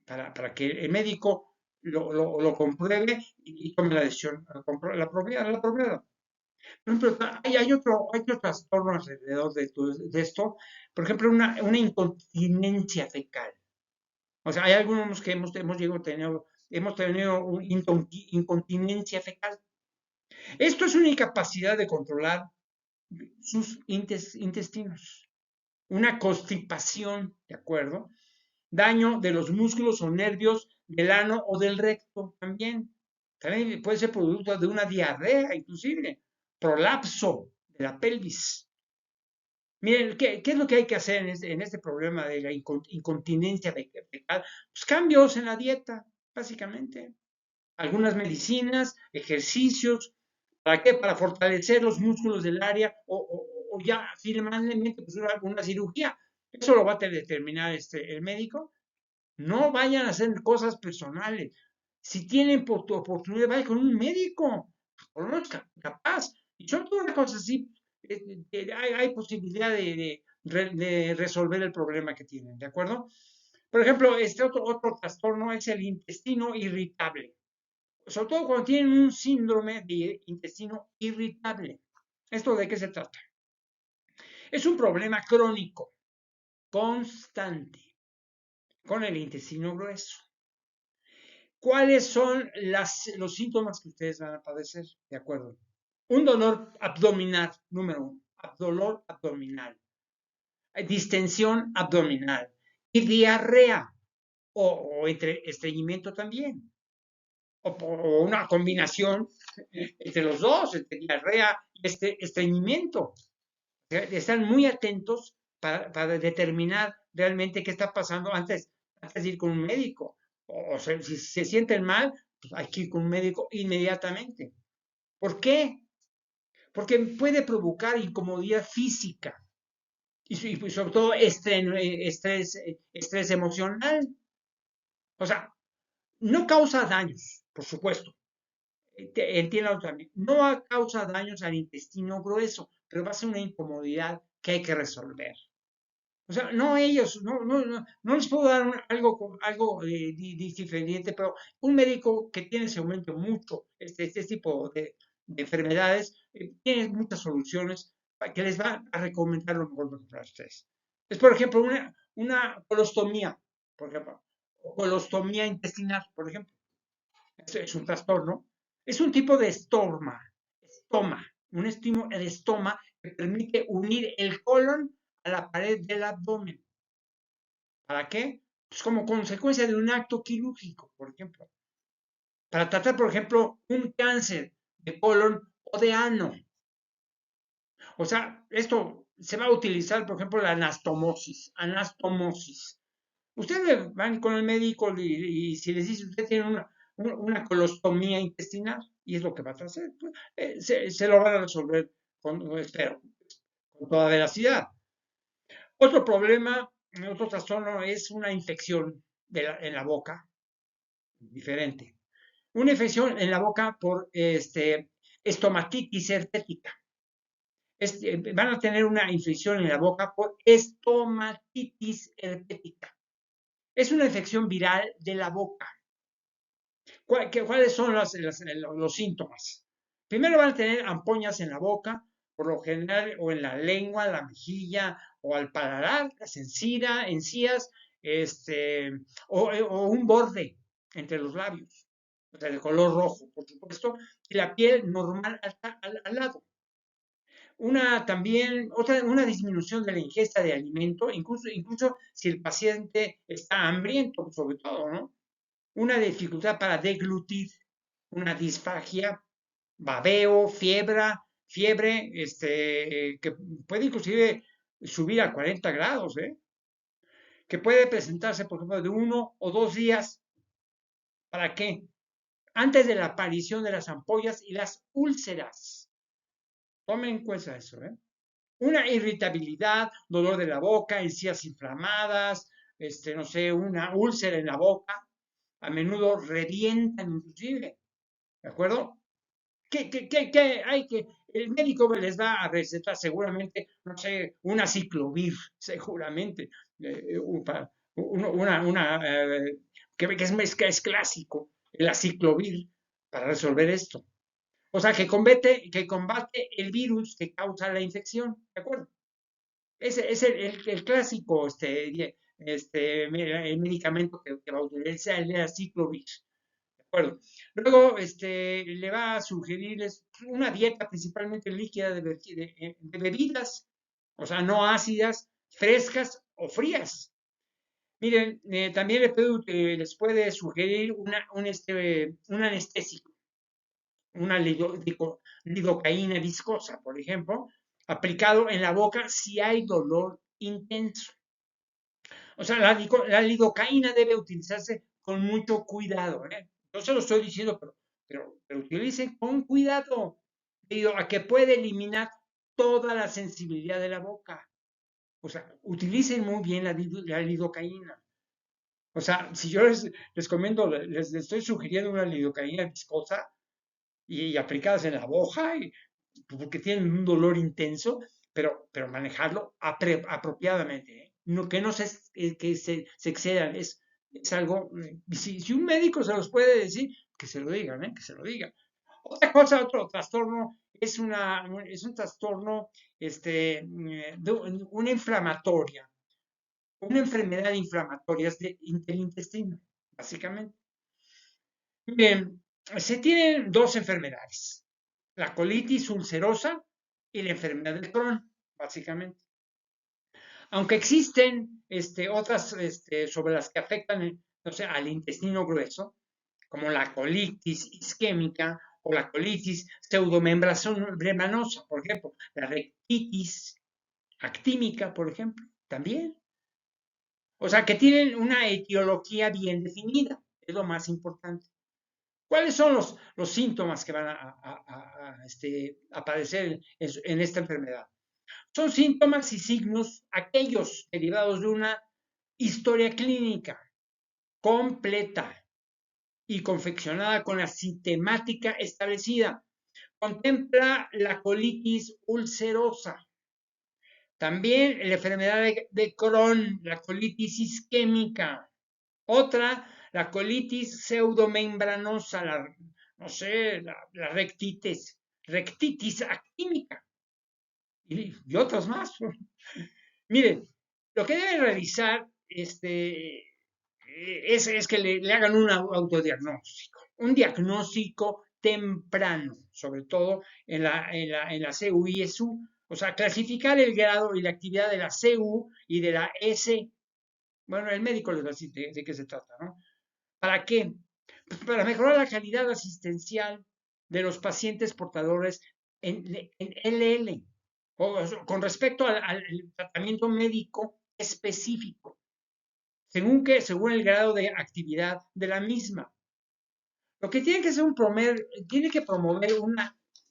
para que el médico lo compruebe y tome la decisión, la apropiada. Por ejemplo, hay otro trastorno alrededor de esto, por ejemplo, una incontinencia fecal. O sea, hay algunos que hemos tenido una incontinencia fecal. Esto es una incapacidad de controlar sus intestinos, una constipación, ¿de acuerdo? Daño de los músculos o nervios del ano o del recto también. También puede ser producto de una diarrea, inclusive, prolapso de la pelvis. Miren, ¿qué es lo que hay que hacer en este problema de la incontinencia fecal? Pues cambios en la dieta, básicamente. Algunas medicinas, ejercicios, ¿para qué? Para fortalecer los músculos del área o ya finalmente pues, una cirugía. Eso lo va a determinar el médico. No vayan a hacer cosas personales. Si tienen oportunidad, vayan con un médico, por lo menos capaz. Y sobre todo una cosa así, hay posibilidad de resolver el problema que tienen, ¿de acuerdo? Por ejemplo, este otro trastorno es el intestino irritable, sobre todo cuando tienen un síndrome de intestino irritable. ¿Esto de qué se trata? Es un problema crónico, constante, con el intestino grueso. ¿Cuáles son los síntomas que ustedes van a padecer? De acuerdo. Un dolor abdominal, número uno, dolor abdominal, distensión abdominal y diarrea o estreñimiento también, o una combinación entre los dos, entre diarrea y estreñimiento. Están muy atentos para determinar realmente qué está pasando antes de ir con un médico. O sea, si se sienten mal, pues hay que ir con un médico inmediatamente. ¿Por qué? Porque puede provocar incomodidad física y pues, sobre todo estrés emocional. O sea, no causa daños, por supuesto. Entiendo también. No causa daños al intestino grueso, pero va a ser una incomodidad que hay que resolver. O sea, no ellos, no les puedo dar algo diferente, pero un médico que tiene seguramente mucho este tipo de enfermedades, tiene muchas soluciones que les va a recomendar lo mejor para ustedes. Es, por ejemplo, una colostomía, por ejemplo, o colostomía intestinal, por ejemplo. Es un trastorno. Es un tipo de un estímulo de estoma que permite unir el colon a la pared del abdomen. ¿Para qué? Pues como consecuencia de un acto quirúrgico, por ejemplo. Para tratar, por ejemplo, un cáncer de colon o de ano. O sea, esto se va a utilizar, por ejemplo, la anastomosis. Anastomosis. Ustedes van con el médico y si les dice, usted tiene una colostomía intestinal, y es lo que va a hacer, pues, se lo van a resolver espero, con toda veracidad. Otro problema, otro trastorno es una infección en la boca, diferente. Una infección en la boca por estomatitis herpética. Van a tener una infección en la boca por estomatitis herpética. Es una infección viral de la boca. ¿Cuáles son los síntomas? Primero van a tener ampoñas en la boca, por lo general, o en la lengua, la mejilla, o al paladar, las encías, o un borde entre los labios, o sea, de color rojo, por supuesto, y la piel normal al lado. Una disminución de la ingesta de alimento, incluso si el paciente está hambriento, sobre todo, ¿no? Una dificultad para deglutir, una disfagia, babeo, fiebre, que puede inclusive subir a 40 grados, que puede presentarse, por ejemplo, de 1 o 2 días. ¿Para qué? Antes de la aparición de las ampollas y las úlceras. Tomen en cuenta eso, ¿eh? Una irritabilidad, dolor de la boca, encías inflamadas, no sé, una úlcera en la boca, a menudo revientan inclusive, ¿de acuerdo? ¿Qué hay que? El médico les va a recetar seguramente, no sé, una ciclovir, seguramente, que es clásico, la ciclovir, para resolver esto. O sea, que combate el virus que causa la infección, ¿de acuerdo? Ese es el clásico, el medicamento que va a utilizar el aciclovir, ¿de acuerdo? Luego, le va a sugerirles una dieta principalmente líquida de bebidas, o sea, no ácidas, frescas o frías. Miren, también les puede sugerir un anestésico, una lidocaína viscosa, por ejemplo, aplicado en la boca si hay dolor intenso. O sea, la lidocaína debe utilizarse con mucho cuidado, ¿eh? No se lo estoy diciendo, pero utilicen con cuidado, debido a que puede eliminar toda la sensibilidad de la boca. O sea, utilicen muy bien la lidocaína. O sea, si yo les comento, les estoy sugiriendo una lidocaína viscosa y aplicadas en la boja, porque tienen un dolor intenso, pero manejarlo apropiadamente, ¿eh? No, que no se excedan, es algo, si un médico se los puede decir, que se lo digan, ¿eh? Que se lo digan. Otra cosa, otro trastorno, es un trastorno, una inflamatoria, una enfermedad inflamatoria del intestino, básicamente. Bien, se tienen dos enfermedades, la colitis ulcerosa y la enfermedad del Crohn, básicamente. Aunque existen otras sobre las que afectan no sé, al intestino grueso, como la colitis isquémica o la colitis pseudomembranosa, por ejemplo, la rectitis actímica, por ejemplo, también. O sea, que tienen una etiología bien definida, es lo más importante. ¿Cuáles son los síntomas que van a aparecer en esta enfermedad? Son síntomas y signos aquellos derivados de una historia clínica completa y confeccionada con la sistemática establecida. Contempla la colitis ulcerosa, también la enfermedad de Crohn, la colitis isquémica. Otra, la colitis pseudomembranosa, no sé, la rectitis actímica y otras más. Miren, lo que deben realizar es que le hagan un autodiagnóstico, un diagnóstico temprano, sobre todo en la CU y SU, o sea, clasificar el grado y la actividad de la CU y de la S. Bueno, el médico les va a decir de qué se trata, ¿no? ¿Para qué? Pues para mejorar la calidad asistencial de los pacientes portadores en LL, con respecto al tratamiento médico específico, según el grado de actividad de la misma. Lo que tiene que ser tiene que promover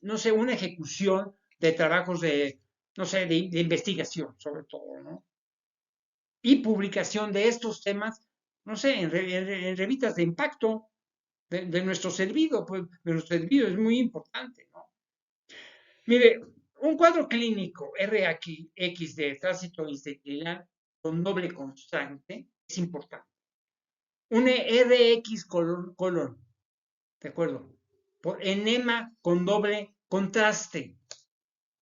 no sé, una ejecución de trabajos no sé, de investigación, sobre todo, ¿no? Y publicación de estos temas, no sé, en revistas de impacto de nuestro servicio, pues, de nuestro servicio es muy importante, ¿no? Mire, un cuadro clínico RX de tránsito intestinal con doble constante es importante. Un RX colon, ¿de acuerdo? Por enema con doble contraste.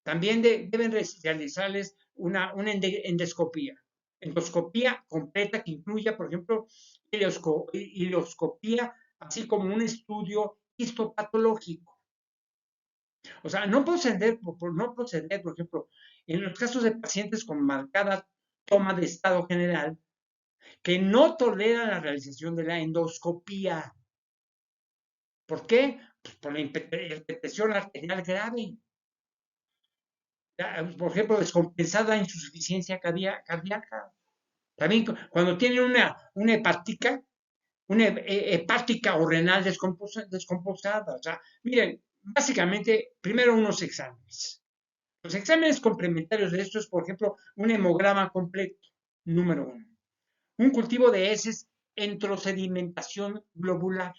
También deben realizarles una endoscopía. Endoscopía completa que incluya, por ejemplo, ileoscopía, así como un estudio histopatológico. O sea, no proceder, por ejemplo, en los casos de pacientes con marcada toma de estado general que no toleran la realización de la endoscopía. ¿Por qué? Pues por la hipertensión arterial grave. Por ejemplo, descompensada insuficiencia cardíaca. También cuando tienen una hepática o renal descompensada. O sea, miren, básicamente, primero unos exámenes. Los exámenes complementarios de esto es, por ejemplo, un hemograma completo, número uno. Un cultivo de heces entrosedimentación globular.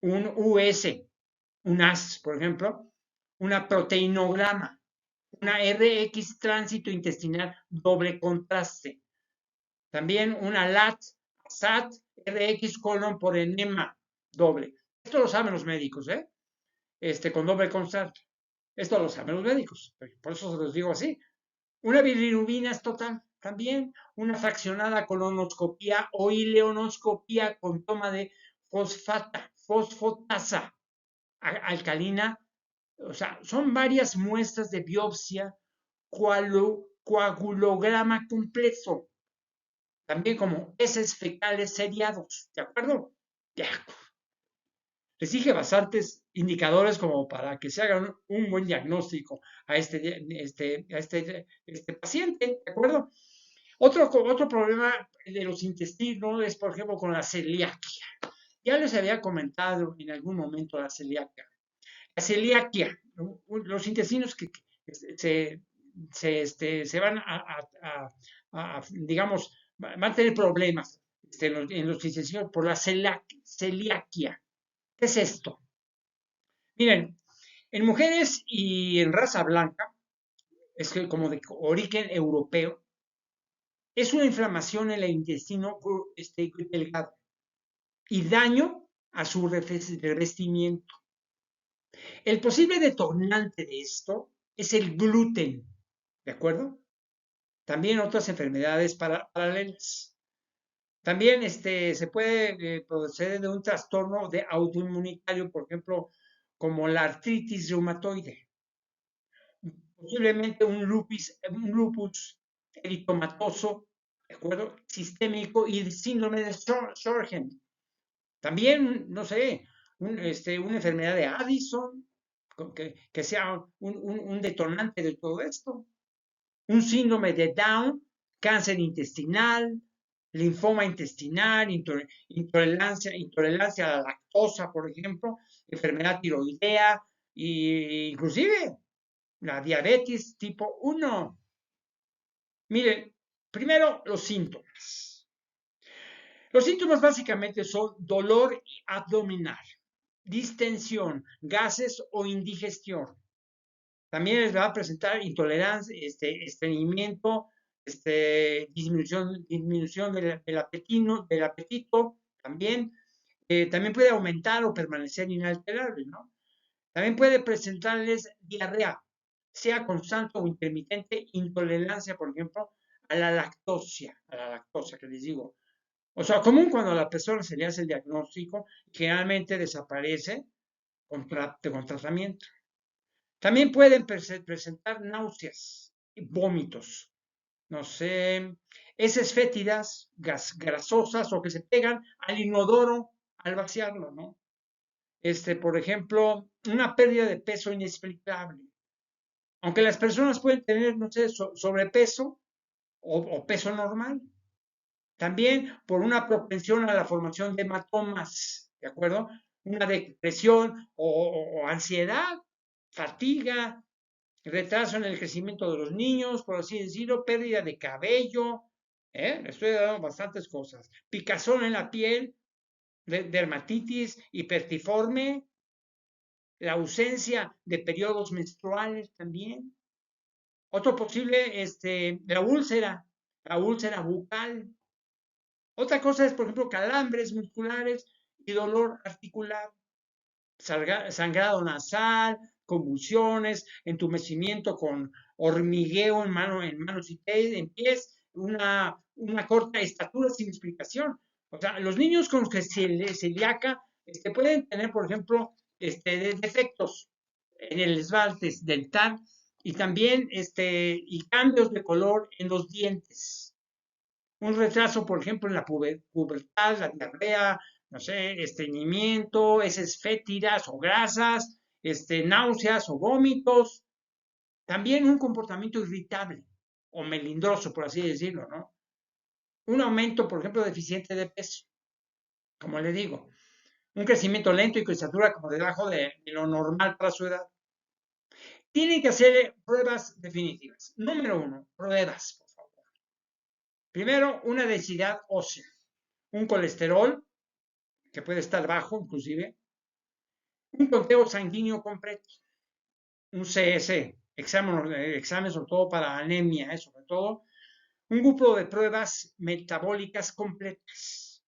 Un US, un AS, por ejemplo. Una proteinograma. Una RX tránsito intestinal doble contraste. También una LAT, SAT, RX colon por enema doble. Esto lo saben los médicos, ¿eh? Con doble contraste. Esto lo saben los médicos. Por eso se los digo así. Una bilirrubina es total. También una fraccionada colonoscopía o ileonoscopía con toma de fosfatasa alcalina. O sea, son varias muestras de biopsia, coagulograma completo, también como heces fecales seriados, ¿de acuerdo? Ya. Les dije bastantes indicadores como para que se haga un buen diagnóstico a este paciente, ¿de acuerdo? Otro problema de los intestinos es, por ejemplo, con la celiaquia. Ya les había comentado en algún momento la celiaquia. La celiaquia, los intestinos que se van digamos, van a tener problemas en los intestinos por la celiaquia. ¿Qué es esto? Miren, en mujeres y en raza blanca, es que como de origen europeo, es una inflamación en el intestino delgado y daño a su revestimiento. El posible detonante de esto es el gluten, ¿de acuerdo? También otras enfermedades paralelas. También se puede proceder de un trastorno de autoinmunitario, por ejemplo, como la artritis reumatoide, posiblemente un lupus eritomatoso, ¿de acuerdo? Sistémico y el síndrome de Sjögren. También, no sé, una enfermedad de Addison, que sea un detonante de todo esto. Un síndrome de Down, cáncer intestinal, linfoma intestinal, intolerancia a la lactosa, por ejemplo, enfermedad tiroidea e inclusive la diabetes tipo 1. Miren, primero los síntomas. Los síntomas básicamente son dolor abdominal, distensión, gases o indigestión. También les va a presentar intolerancia, estreñimiento, disminución del apetito, también. También puede aumentar o permanecer inalterable, ¿no? También puede presentarles diarrea, sea constante o intermitente, intolerancia, por ejemplo, a la lactosa que les digo. O sea, común cuando a la persona se le hace el diagnóstico, generalmente desaparece con tratamiento. También pueden presentar náuseas y vómitos, no sé, heces fétidas, grasosas o que se pegan al inodoro al vaciarlo, ¿no? Por ejemplo, una pérdida de peso inexplicable. Aunque las personas pueden tener, no sé, sobrepeso o peso normal. También por una propensión a la formación de hematomas, ¿de acuerdo? Una depresión o ansiedad, fatiga, retraso en el crecimiento de los niños, por así decirlo, pérdida de cabello, estoy dando bastantes cosas, picazón en la piel, dermatitis hipertiforme, la ausencia de periodos menstruales también. Otro posible, la úlcera bucal. Otra cosa es, por ejemplo, calambres musculares y dolor articular, sangrado nasal, convulsiones, entumecimiento con hormigueo en manos y pies, una corta estatura sin explicación. O sea, los niños con celíaca pueden tener, por ejemplo, defectos en el esmalte dental y también y cambios de color en los dientes. Un retraso, por ejemplo, en la pubertad, la diarrea, no sé, estreñimiento, heces fétidas o grasas, náuseas o vómitos. También un comportamiento irritable o melindroso, por así decirlo, ¿no? Un aumento, por ejemplo, deficiente de peso, como le digo. Un crecimiento lento y con estatura como debajo de lo normal para su edad. Tienen que hacer pruebas definitivas. Número 1, pruebas, por favor. Primero, una densidad ósea, un colesterol, que puede estar bajo inclusive, un conteo sanguíneo completo, un CS, examen sobre todo para anemia, sobre todo, un grupo de pruebas metabólicas completas,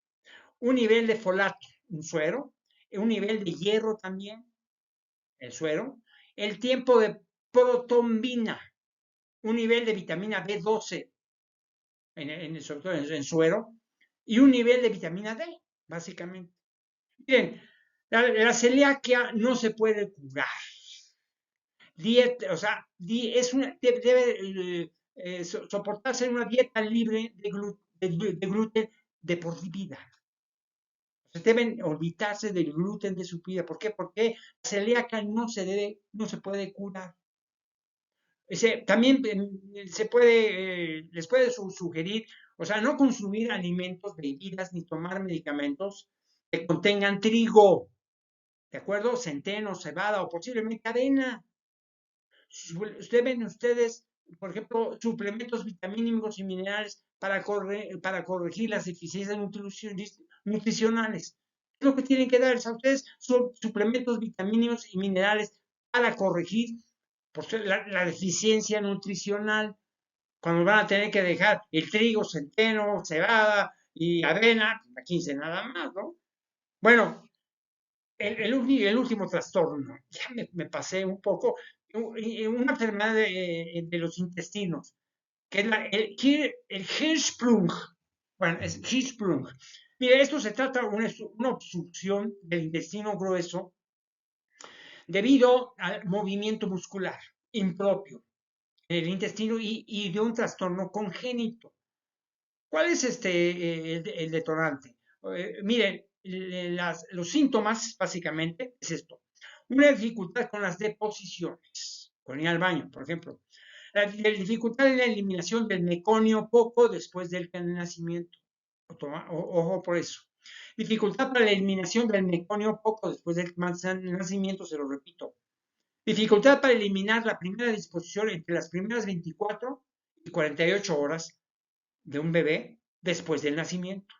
un nivel de folato, un suero, un nivel de hierro también, el suero, el tiempo de protombina, un nivel de vitamina B12, sobre todo en suero, y un nivel de vitamina D, básicamente. Bien, la celiaquia no se puede curar. Dieta, o sea, debe soportarse una dieta libre de gluten de por vida. Deben olvidarse del gluten de su vida. ¿Por qué? Porque la celíaca no se puede curar. También les puede sugerir, o sea, no consumir alimentos, bebidas, ni tomar medicamentos que contengan trigo, ¿de acuerdo? Centeno, cebada o posiblemente avena. Deben ustedes por ejemplo, suplementos vitamínicos y minerales para corregir las deficiencias nutricionales. Es lo que tienen que dar a ustedes, son suplementos vitamínicos y minerales para corregir la deficiencia nutricional. Cuando van a tener que dejar el trigo, centeno, cebada y avena, a 15 nada más, ¿no? Bueno, el último trastorno, ya me pasé un poco, una enfermedad de los intestinos, que es el Hirschsprung. Bueno, es Hirschsprung. Mire, esto se trata de una obstrucción del intestino grueso debido al movimiento muscular impropio en el intestino y de un trastorno congénito. ¿Cuál es el detonante? Miren, los síntomas básicamente es esto. Una dificultad con las deposiciones, con ir al baño, por ejemplo. La dificultad en la eliminación del meconio poco después del nacimiento. Ojo por eso. Dificultad para la eliminación del meconio poco después del nacimiento, se lo repito. Dificultad para eliminar la primera disposición entre las primeras 24 y 48 horas de un bebé después del nacimiento.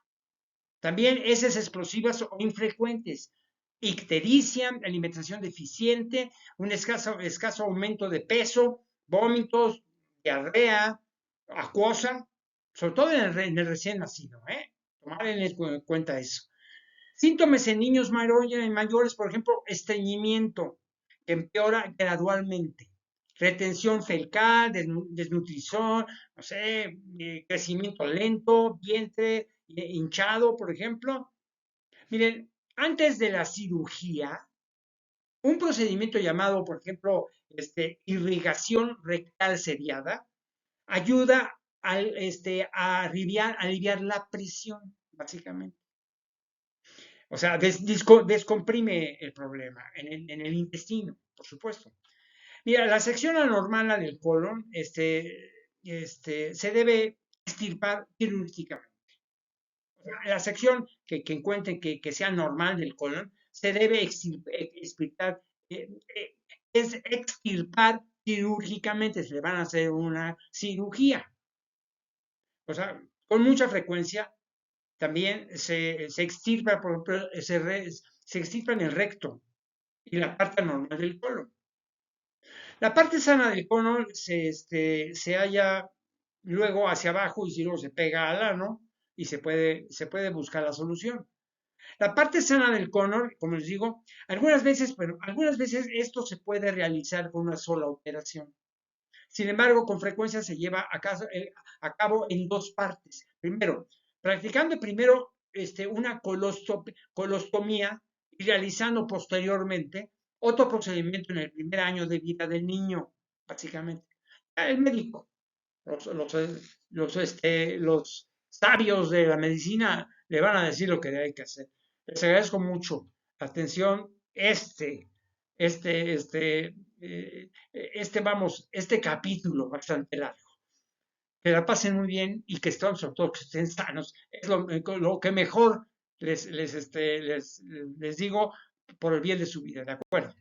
También heces explosivas o infrecuentes, ictericia, alimentación deficiente, un escaso aumento de peso, vómitos, diarrea, acuosa, sobre todo en el recién nacido, tomar en cuenta eso. Síntomas en niños mayores, por ejemplo, estreñimiento, que empeora gradualmente. Retención fecal, desnutrición, no sé, crecimiento lento, vientre hinchado, por ejemplo. Miren, antes de la cirugía, un procedimiento llamado, por ejemplo, irrigación rectal seriada, ayuda a aliviar la presión, básicamente. O sea, descomprime el problema en el intestino, por supuesto. Mira, la sección anormal del colon se debe extirpar quirúrgicamente. O sea, la sección que encuentren que sea normal del colon se debe extirpar, es extirpar quirúrgicamente, se le van a hacer una cirugía. O sea, con mucha frecuencia también se extirpa, por ejemplo, se extirpa en el recto y la parte normal del colon. La parte sana del colon se halla luego hacia abajo y si luego se pega al ano y se puede buscar la solución. La parte sana del colon, como les digo, algunas veces esto se puede realizar con una sola operación. Sin embargo, con frecuencia se lleva a cabo en dos partes. Primero, practicando primero una colostomía y realizando posteriormente otro procedimiento en el primer año de vida del niño, básicamente. El médico, los sabios de la medicina le van a decir lo que hay que hacer. Les agradezco mucho la atención. Este capítulo bastante largo. Que la pasen muy bien y que estén, sobre todo, que estén sanos. Es lo que mejor les digo por el bien de su vida, ¿de acuerdo?